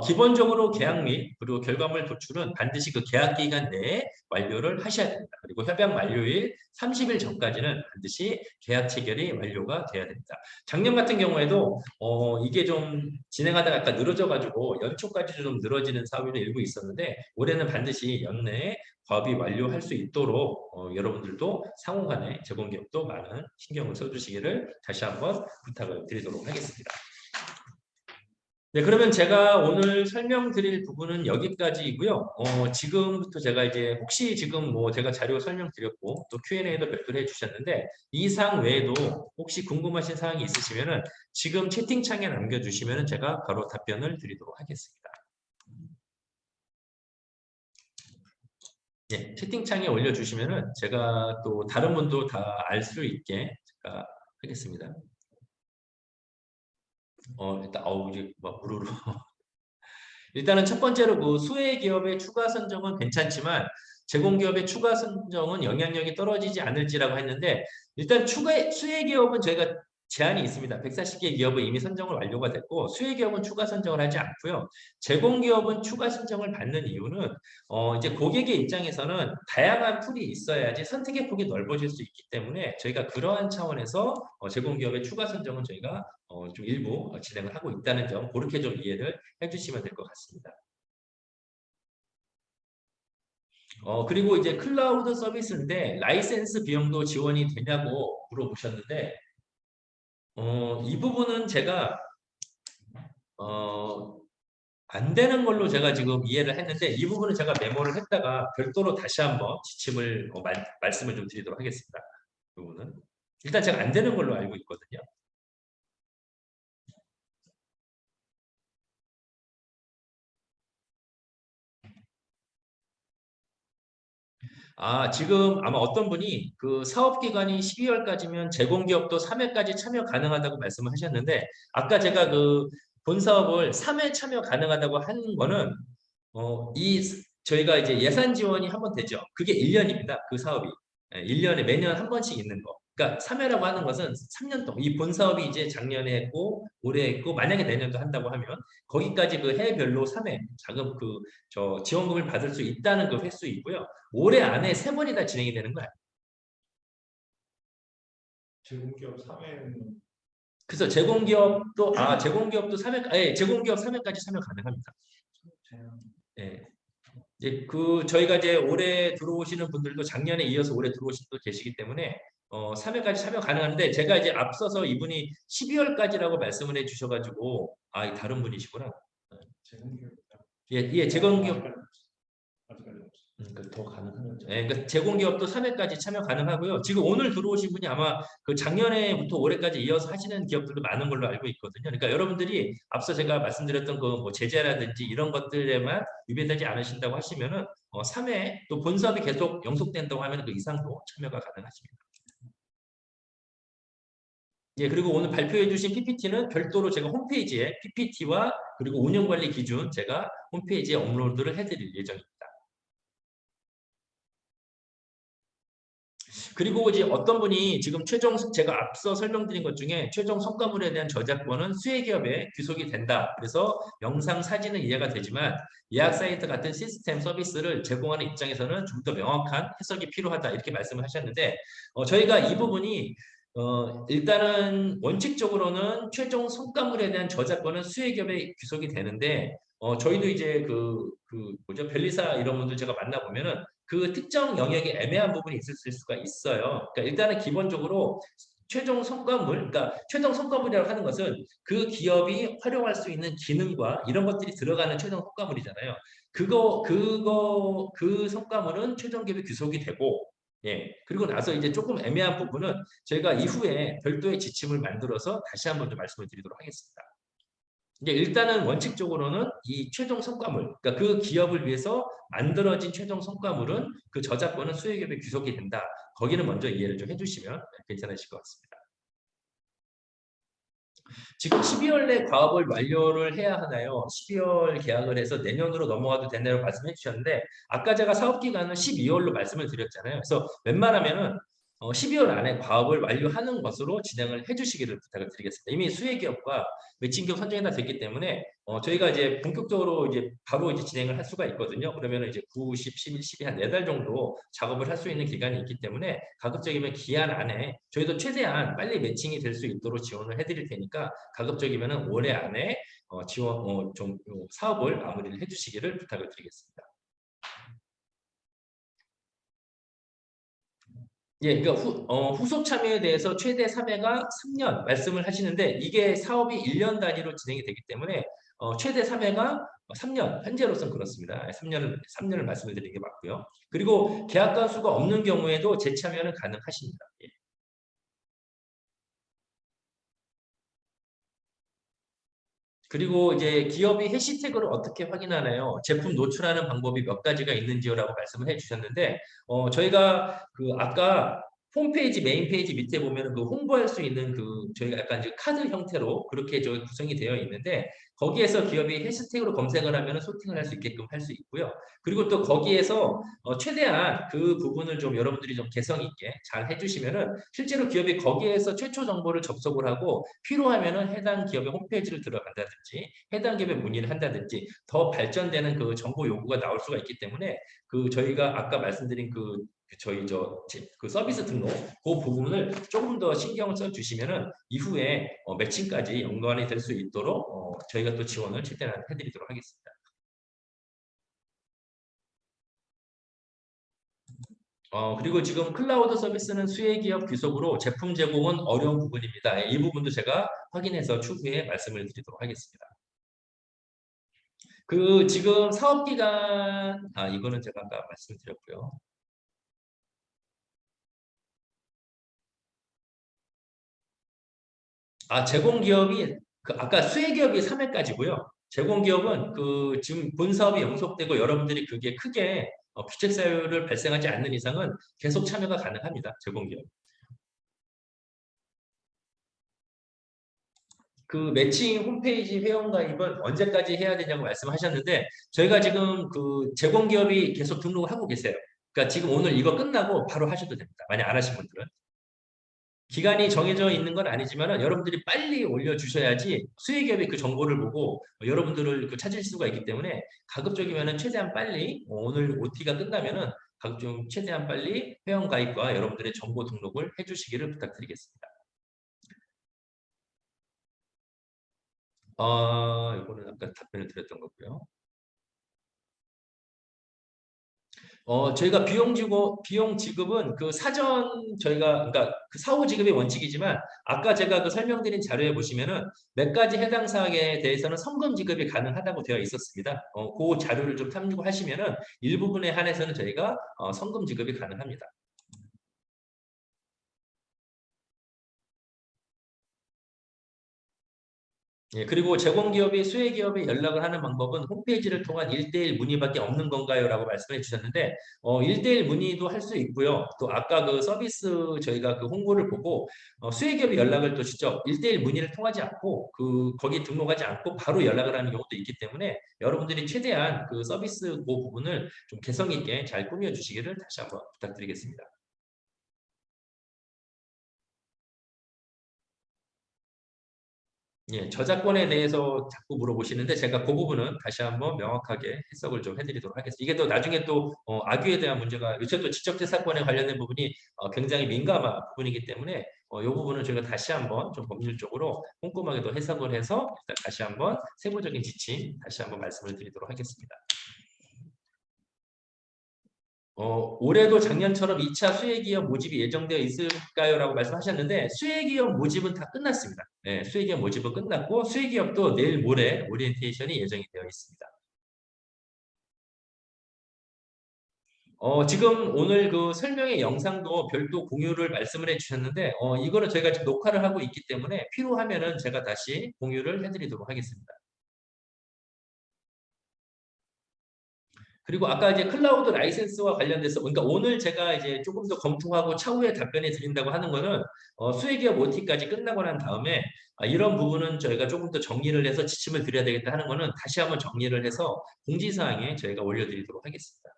기본적으로 계약 및 그리고 결과물 도출은 반드시 그 계약 기간 내에 완료를 하셔야 됩니다. 그리고 협약 만료일 30일 전까지는 반드시 계약 체결이 완료가 돼야 됩니다. 작년 같은 경우에도 이게 좀 진행하다가 약간 늘어져가지고 연초까지 좀 늘어지는 사업이 일부 있었는데 올해는 반드시 연내에 과업이 완료할 수 있도록 여러분들도 상호간에 제공기업도 많은 신경을 써주시기를 다시 한번 부탁을 드리도록 하겠습니다. 네, 그러면 제가 오늘 설명드릴 부분은 여기까지이고요. 지금부터 제가 이제 혹시 지금 뭐 제가 자료 설명드렸고 또 Q&A도 별도로 해주셨는데 이상 외에도 혹시 궁금하신 사항이 있으시면은 지금 채팅창에 남겨주시면은 제가 바로 답변을 드리도록 하겠습니다. 네, 채팅창에 올려주시면은 제가 또 다른 분도 다 알 수 있게 제가 하겠습니다. 일단 이제 막 우르르 일단은 첫 번째로 그 수혜 기업의 추가 선정은 괜찮지만 제공기업의 추가 선정은 영향력이 떨어지지 않을지라고 했는데 일단 수혜 기업은 저희가 제한이 있습니다. 140개 기업은 이미 선정을 완료가 됐고 수혜 기업은 추가 선정을 하지 않고요. 제공기업은 추가 선정을 받는 이유는 이제 고객의 입장에서는 다양한 풀이 있어야지 선택의 폭이 넓어질 수 있기 때문에 저희가 그러한 차원에서 제공기업의 추가 선정은 저희가 좀 일부 진행을 하고 있다는 점 그렇게 좀 이해를 해주시면 될 것 같습니다. 그리고 이제 클라우드 서비스인데 라이센스 비용도 지원이 되냐고 물어보셨는데 이 부분은 제가 안 되는 걸로 제가 지금 이해를 했는데 이 부분은 제가 메모를 했다가 별도로 다시 한번 지침을 말씀을 좀 드리도록 하겠습니다. 이 부분은 일단 제가 안 되는 걸로 알고 있거든요. 지금 아마 어떤 분이 그 사업기간이 12월까지면 제공기업도 3회까지 참여 가능하다고 말씀을 하셨는데 아까 제가 그 본사업을 3회 참여 가능하다고 한 거는 저희가 이제 예산 지원이 한 번 되죠. 그게 1년입니다. 그 사업이. 1년에 매년 한 번씩 있는 거. 그러니까 3회라고 하는 것은 3년 동안 이 본사업이 이제 작년에 했고 올해 했고 만약에 내년도 한다고 하면 거기까지 그 해별로 3회 자금 지원금을 받을 수 있다는 그 횟수 있고요. 올해 안에 3번이 다 진행이 되는 거야. 제공기업 3회는 그래서 제공기업도 3회, 제공기업 3회까지 참여 가능합니다. 예. 이제 저희가 이제 올해 들어오시는 분들도 작년에 이어서 올해 들어오신 분도 계시기 때문에 3회까지 참여 가능한데 제가 이제 앞서서 이분이 12월까지라고 말씀을 해주셔가지고 다른 분이시구나. 제공기업 예, 제공기업 아직까지 없어요. 그러니까 더 가능한 거죠. 예, 그러니까 제공기업도 3회까지 참여 가능하고요. 지금 오늘 들어오신 분이 아마 그 작년에부터 올해까지 이어서 하시는 기업들도 많은 걸로 알고 있거든요. 그러니까 여러분들이 앞서 제가 말씀드렸던 그 뭐 제재라든지 이런 것들에만 위배되지 않으신다고 하시면은 3회 또 본사업이 계속 영속된다고 하면 그 이상도 참여가 가능하십니다. 예, 그리고 오늘 발표해 주신 PPT는 별도로 제가 홈페이지에 PPT와 그리고 운영관리 기준 제가 홈페이지에 업로드를 해드릴 예정입니다. 그리고 이제 어떤 분이 지금 제가 앞서 설명드린 것 중에 최종 성과물에 대한 저작권은 수혜기업에 귀속이 된다. 그래서 영상, 사진은 이해가 되지만 예약 사이트 같은 시스템 서비스를 제공하는 입장에서는 좀 더 명확한 해석이 필요하다. 이렇게 말씀을 하셨는데 저희가 이 부분이 일단은 원칙적으로는 최종 성과물에 대한 저작권은 수혜기업에 귀속이 되는데 저희도 이제 그 뭐죠? 변리사 이런 분들 제가 만나보면은 그 특정 영역에 애매한 부분이 있을 수가 있어요. 그러니까 일단은 기본적으로 최종 성과물, 그러니까 최종 성과물이라고 하는 것은 그 기업이 활용할 수 있는 기능과 이런 것들이 들어가는 최종 성과물이잖아요. 그 성과물은 최종 기업에 귀속이 되고, 예. 그리고 나서 이제 조금 애매한 부분은 저희가 이후에 별도의 지침을 만들어서 다시 한번 좀 말씀을 드리도록 하겠습니다. 이제 일단은 원칙적으로는 이 최종 성과물, 그러니까 그 기업을 위해서 만들어진 최종 성과물은 그 저작권은 수혜기업에 귀속이 된다. 거기는 먼저 이해를 좀 해주시면 괜찮으실 것 같습니다. 지금 12월 내 과업을 완료를 해야 하나요? 12월 계약을 해서 내년으로 넘어가도 되나요? 말씀해 주셨는데 아까 제가 사업 기간은 12월로 말씀을 드렸잖아요. 그래서 웬만하면은 12월 안에 과업을 완료하는 것으로 진행을 해주시기를 부탁을 드리겠습니다. 이미 수혜기업과 매칭기업 선정이 다 됐기 때문에 저희가 이제 본격적으로 이제 바로 이제 진행을 할 수가 있거든요. 그러면 이제 9, 10, 11, 12 한 4달 정도 작업을 할 수 있는 기간이 있기 때문에 가급적이면 기한 안에 저희도 최대한 빨리 매칭이 될 수 있도록 지원을 해드릴 테니까 가급적이면 올해 안에 사업을 마무리를 해주시기를 부탁을 드리겠습니다. 예, 그러니까 후속 참여에 대해서 최대 3회가 3년 말씀을 하시는데 이게 사업이 1년 단위로 진행이 되기 때문에 최대 3회가 3년, 현재로서는 그렇습니다. 3년을 말씀을 드리는 게 맞고요. 그리고 계약 건수가 없는 경우에도 재참여는 가능하십니다. 예. 그리고 이제 기업이 해시태그를 어떻게 확인하나요? 제품 노출하는 방법이 몇 가지가 있는지요라고 말씀을 해주셨는데 저희가 그 아까 홈페이지 메인 페이지 밑에 보면 그 홍보할 수 있는 그 저희가 약간 이제 카드 형태로 그렇게 저희 구성이 되어 있는데 거기에서 기업이 해시태그로 검색을 하면 소팅을 할 수 있게끔 할 수 있고요. 그리고 또 거기에서 최대한 그 부분을 좀 여러분들이 좀 개성 있게 잘 해주시면은 실제로 기업이 거기에서 최초 정보를 접속을 하고 필요하면은 해당 기업의 홈페이지를 들어간다든지 해당 기업에 문의를 한다든지 더 발전되는 그 정보 요구가 나올 수가 있기 때문에 그 저희가 아까 말씀드린 저희 그 서비스 등록 그 부분을 조금 더 신경을 써 주시면은 이후에 매칭까지 연관이 될 수 있도록 저희가 또 지원을 최대한 해드리도록 하겠습니다. 그리고 지금 클라우드 서비스는 수혜기업 귀속으로 제품 제공은 어려운 부분입니다. 이 부분도 제가 확인해서 추후에 말씀을 드리도록 하겠습니다. 그 지금 사업기간, 이거는 제가 아까 말씀드렸고요. 제공기업이 아까 수혜기업이 3회까지고요. 제공기업은 그 지금 본 사업이 영속되고 여러분들이 그게 크게 규책 사유를 발생하지 않는 이상은 계속 참여가 가능합니다. 제공기업. 그 매칭 홈페이지 회원 가입은 언제까지 해야 되냐고 말씀하셨는데 저희가 지금 그 제공기업이 계속 등록을 하고 계세요. 그러니까 지금 오늘 이거 끝나고 바로 하셔도 됩니다. 만약 안 하신 분들은. 기간이 정해져 있는 건 아니지만 여러분들이 빨리 올려주셔야지 수혜기업이 그 정보를 보고 여러분들을 찾을 수가 있기 때문에 가급적이면 최대한 빨리 오늘 OT가 끝나면은 가급적 최대한 빨리 회원가입과 여러분들의 정보 등록을 해주시기를 부탁드리겠습니다. 이거는 아까 답변을 드렸던 거고요. 저희가 비용 지급은 그 사전 저희가 그러니까 그 사후 지급이 원칙이지만 아까 제가 그 설명드린 자료에 보시면은 몇 가지 해당 사항에 대해서는 성금 지급이 가능하다고 되어 있었습니다. 그 자료를 좀 참고하시면은 일부분에 한해서는 저희가 성금 지급이 가능합니다. 예, 그리고 제공기업이 수혜기업에 연락을 하는 방법은 홈페이지를 통한 1대1 문의밖에 없는 건가요? 라고 말씀해 주셨는데 1대1 문의도 할 수 있고요. 또 아까 그 서비스 저희가 그 홍보를 보고 수혜기업이 연락을 또 직접 1대1 문의를 통하지 않고 거기 등록하지 않고 바로 연락을 하는 경우도 있기 때문에 여러분들이 최대한 그 서비스 그 부분을 좀 개성 있게 잘 꾸며 주시기를 다시 한번 부탁드리겠습니다. 예, 저작권에 대해서 자꾸 물어보시는데 제가 그 부분은 다시 한번 명확하게 해석을 좀 해드리도록 하겠습니다. 이게 또 나중에 또 악유에 대한 문제가 요새 또 지적재산권에 관련된 부분이 굉장히 민감한 부분이기 때문에 이 부분은 저희가 다시 한번 좀 법률적으로 꼼꼼하게 또 해석을 해서 일단 다시 한번 세부적인 지침 다시 한번 말씀을 드리도록 하겠습니다. 올해도 작년처럼 2차 수혜기업 모집이 예정되어 있을까요? 라고 말씀하셨는데 수혜기업 모집은 다 끝났습니다. 네, 수혜기업 모집은 끝났고 수혜기업도 내일 모레 오리엔테이션이 예정이 되어 있습니다. 지금 오늘 그 설명의 영상도 별도 공유를 말씀을 해주셨는데 이거는 저희가 지금 녹화를 하고 있기 때문에 필요하면은 제가 다시 공유를 해드리도록 하겠습니다. 그리고 아까 이제 클라우드 라이센스와 관련돼서 그러니까 오늘 제가 이제 조금 더 검토하고 차후에 답변해 드린다고 하는 거는 수혜기업 OT까지 끝나고 난 다음에 이런 부분은 저희가 조금 더 정리를 해서 지침을 드려야 되겠다 하는 거는 다시 한번 정리를 해서 공지사항에 저희가 올려드리도록 하겠습니다.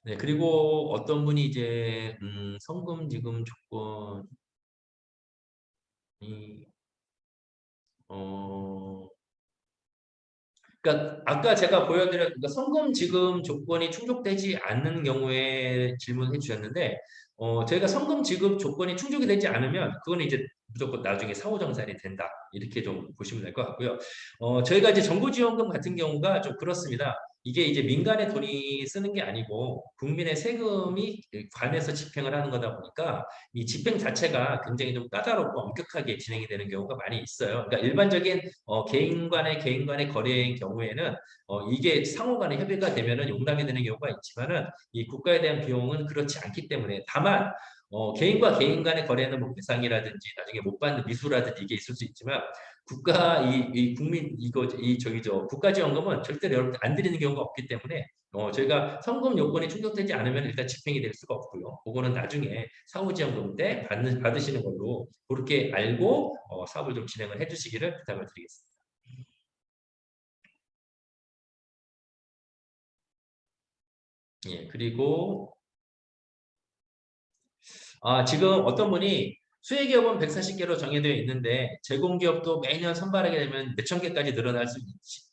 네, 그리고 어떤 분이 이제 성금 지급 조건이 그러니까 아까 제가 보여드렸 그러니까 성금 지급 조건이 충족되지 않는 경우에 질문해 주셨는데 저희가 성금 지급 조건이 충족이 되지 않으면 그거는 이제 무조건 나중에 사후정산이 된다 이렇게 좀 보시면 될 것 같고요. 저희가 이제 정부지원금 같은 경우가 좀 그렇습니다. 이게 이제 민간의 돈이 쓰는 게 아니고 국민의 세금이 관에서 집행을 하는 거다 보니까 이 집행 자체가 굉장히 좀 까다롭고 엄격하게 진행이 되는 경우가 많이 있어요. 그러니까 일반적인 개인 간의 거래인 경우에는 이게 상호 간의 협의가 되면은 용납이 되는 경우가 있지만은 이 국가에 대한 비용은 그렇지 않기 때문에 다만 개인과 개인 간의 거래는 뭐 배상이라든지 나중에 못 받는 미수라든지 이게 있을 수 있지만 국가 이 국민 이거 이 저기 저 국가지원금은 절대로 여러분들 안 드리는 경우가 없기 때문에 저희가 성금 요건이 충족되지 않으면 일단 집행이 될 수가 없고요. 그거는 나중에 사후지원금 때 받으시는 걸로 그렇게 알고 사업을 좀 진행을 해주시기를 부탁을 드리겠습니다. 예, 그리고 지금 어떤 분이 수혜기업은 140개로 정해되어 있는데 제공기업도 매년 선발하게 되면 몇천 개까지 늘어날 수 있지.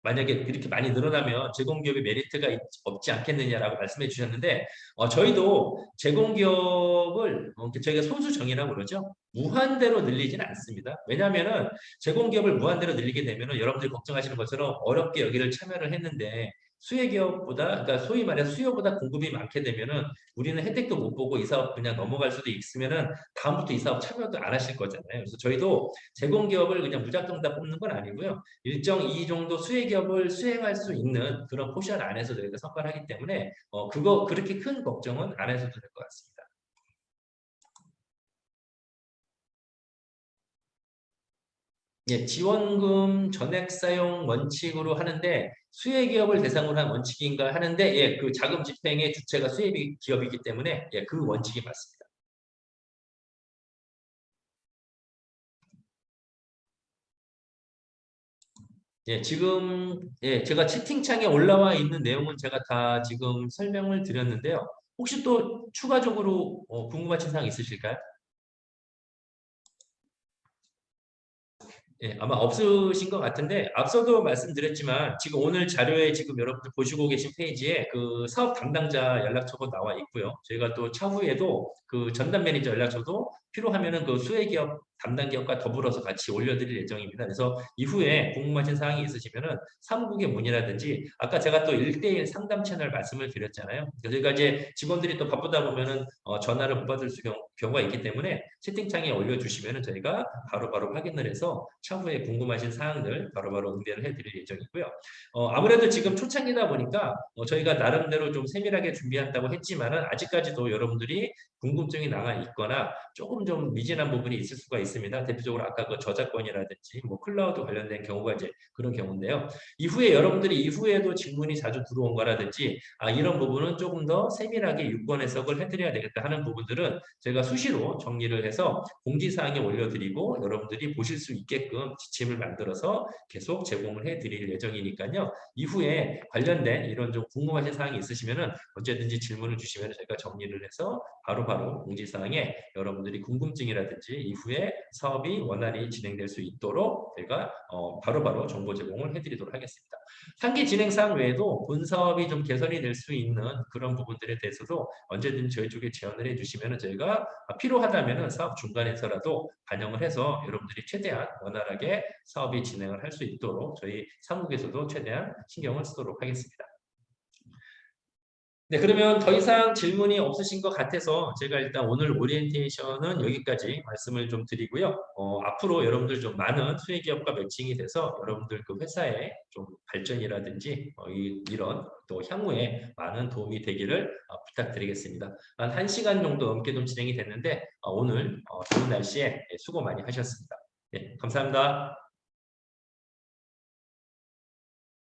만약에 이렇게 많이 늘어나면 제공기업의 메리트가 없지 않겠느냐라고 말씀해 주셨는데 저희도 제공기업을 저희가 소수정의라고 그러죠. 무한대로 늘리지는 않습니다. 왜냐하면은 제공기업을 무한대로 늘리게 되면은 여러분들이 걱정하시는 것처럼 어렵게 여기를 참여를 했는데 수혜기업보다 그러니까 소위 말해서 수요보다 공급이 많게 되면은 우리는 혜택도 못 보고 이 사업 그냥 넘어갈 수도 있으면은 다음부터 이 사업 참여도 안 하실 거잖아요. 그래서 저희도 제공기업을 그냥 무작정 다 뽑는 건 아니고요. 일정 이 정도 수혜기업을 수행할 수 있는 그런 포션 안에서 저희가 선발하기 때문에 그거 그렇게 큰 걱정은 안 하셔도 될 것 같습니다. 예, 지원금 전액 사용 원칙으로 하는데 수혜기업을 대상으로 한 원칙인가 하는데 예, 그 자금 집행의 주체가 수혜기업이기 때문에 예, 그 원칙이 맞습니다. 예, 지금 예, 제가 채팅창에 올라와 있는 내용은 제가 다 지금 설명을 드렸는데요. 혹시 또 추가적으로 궁금하신 사항 있으실까요? 예, 아마 없으신 것 같은데 앞서도 말씀드렸지만 지금 오늘 자료에 지금 여러분들 보시고 계신 페이지에 그 사업 담당자 연락처가 나와 있고요. 저희가 또 차후에도 그 전담 매니저 연락처도 필요하면은 그 수혜기업 담당 기업과 더불어서 같이 올려드릴 예정입니다. 그래서 이후에 궁금하신 사항이 있으시면은 사무국에 문의라든지 아까 제가 또 1대1 상담 채널 말씀을 드렸잖아요. 그래서 저희가 이제 직원들이 또 바쁘다 보면은 전화를 못 받을 경우가 있기 때문에 채팅창에 올려주시면은 저희가 바로바로 확인을 해서 차후에 궁금하신 사항들 바로바로 응대를 해드릴 예정이고요. 아무래도 지금 초창기다 보니까 저희가 나름대로 좀 세밀하게 준비한다고 했지만은 아직까지도 여러분들이 궁금증이 남아 있거나 조금 좀 미진한 부분이 있을 수가 있습니다. 대표적으로 아까 그 저작권이라든지 뭐 클라우드 관련된 경우가 이제 그런 경우인데요. 이후에 여러분들이 이후에도 질문이 자주 들어온 거라든지 이런 부분은 조금 더 세밀하게 유권 해석을 해드려야 되겠다 하는 부분들은 제가 수시로 정리를 해서 공지사항에 올려드리고 여러분들이 보실 수 있게끔 지침을 만들어서 계속 제공을 해드릴 예정이니까요. 이후에 관련된 이런 좀 궁금하신 사항이 있으시면은 언제든지 질문을 주시면 저희가 정리를 해서 바로바로 공지사항에 여러분들이 궁금증이라든지 이후에 사업이 원활히 진행될 수 있도록 저희가 바로바로 정보 제공을 해드리도록 하겠습니다. 상기 진행상 외에도 본 사업이 좀 개선이 될 수 있는 그런 부분들에 대해서도 언제든 저희 쪽에 제언을 해주시면 저희가 필요하다면 사업 중간에서라도 반영을 해서 여러분들이 최대한 원활하게 사업이 진행을 할 수 있도록 저희 사무국에서도 최대한 신경을 쓰도록 하겠습니다. 네, 그러면 더 이상 질문이 없으신 것 같아서 제가 일단 오늘 오리엔테이션은 여기까지 말씀을 좀 드리고요. 앞으로 여러분들 좀 많은 수혜기업과 매칭이 돼서 여러분들 그 회사의 좀 발전이라든지 이런 또 향후에 많은 도움이 되기를 부탁드리겠습니다. 한 1시간 정도 넘게 좀 진행이 됐는데 오늘 좋은 날씨에 수고 많이 하셨습니다. 네, 감사합니다.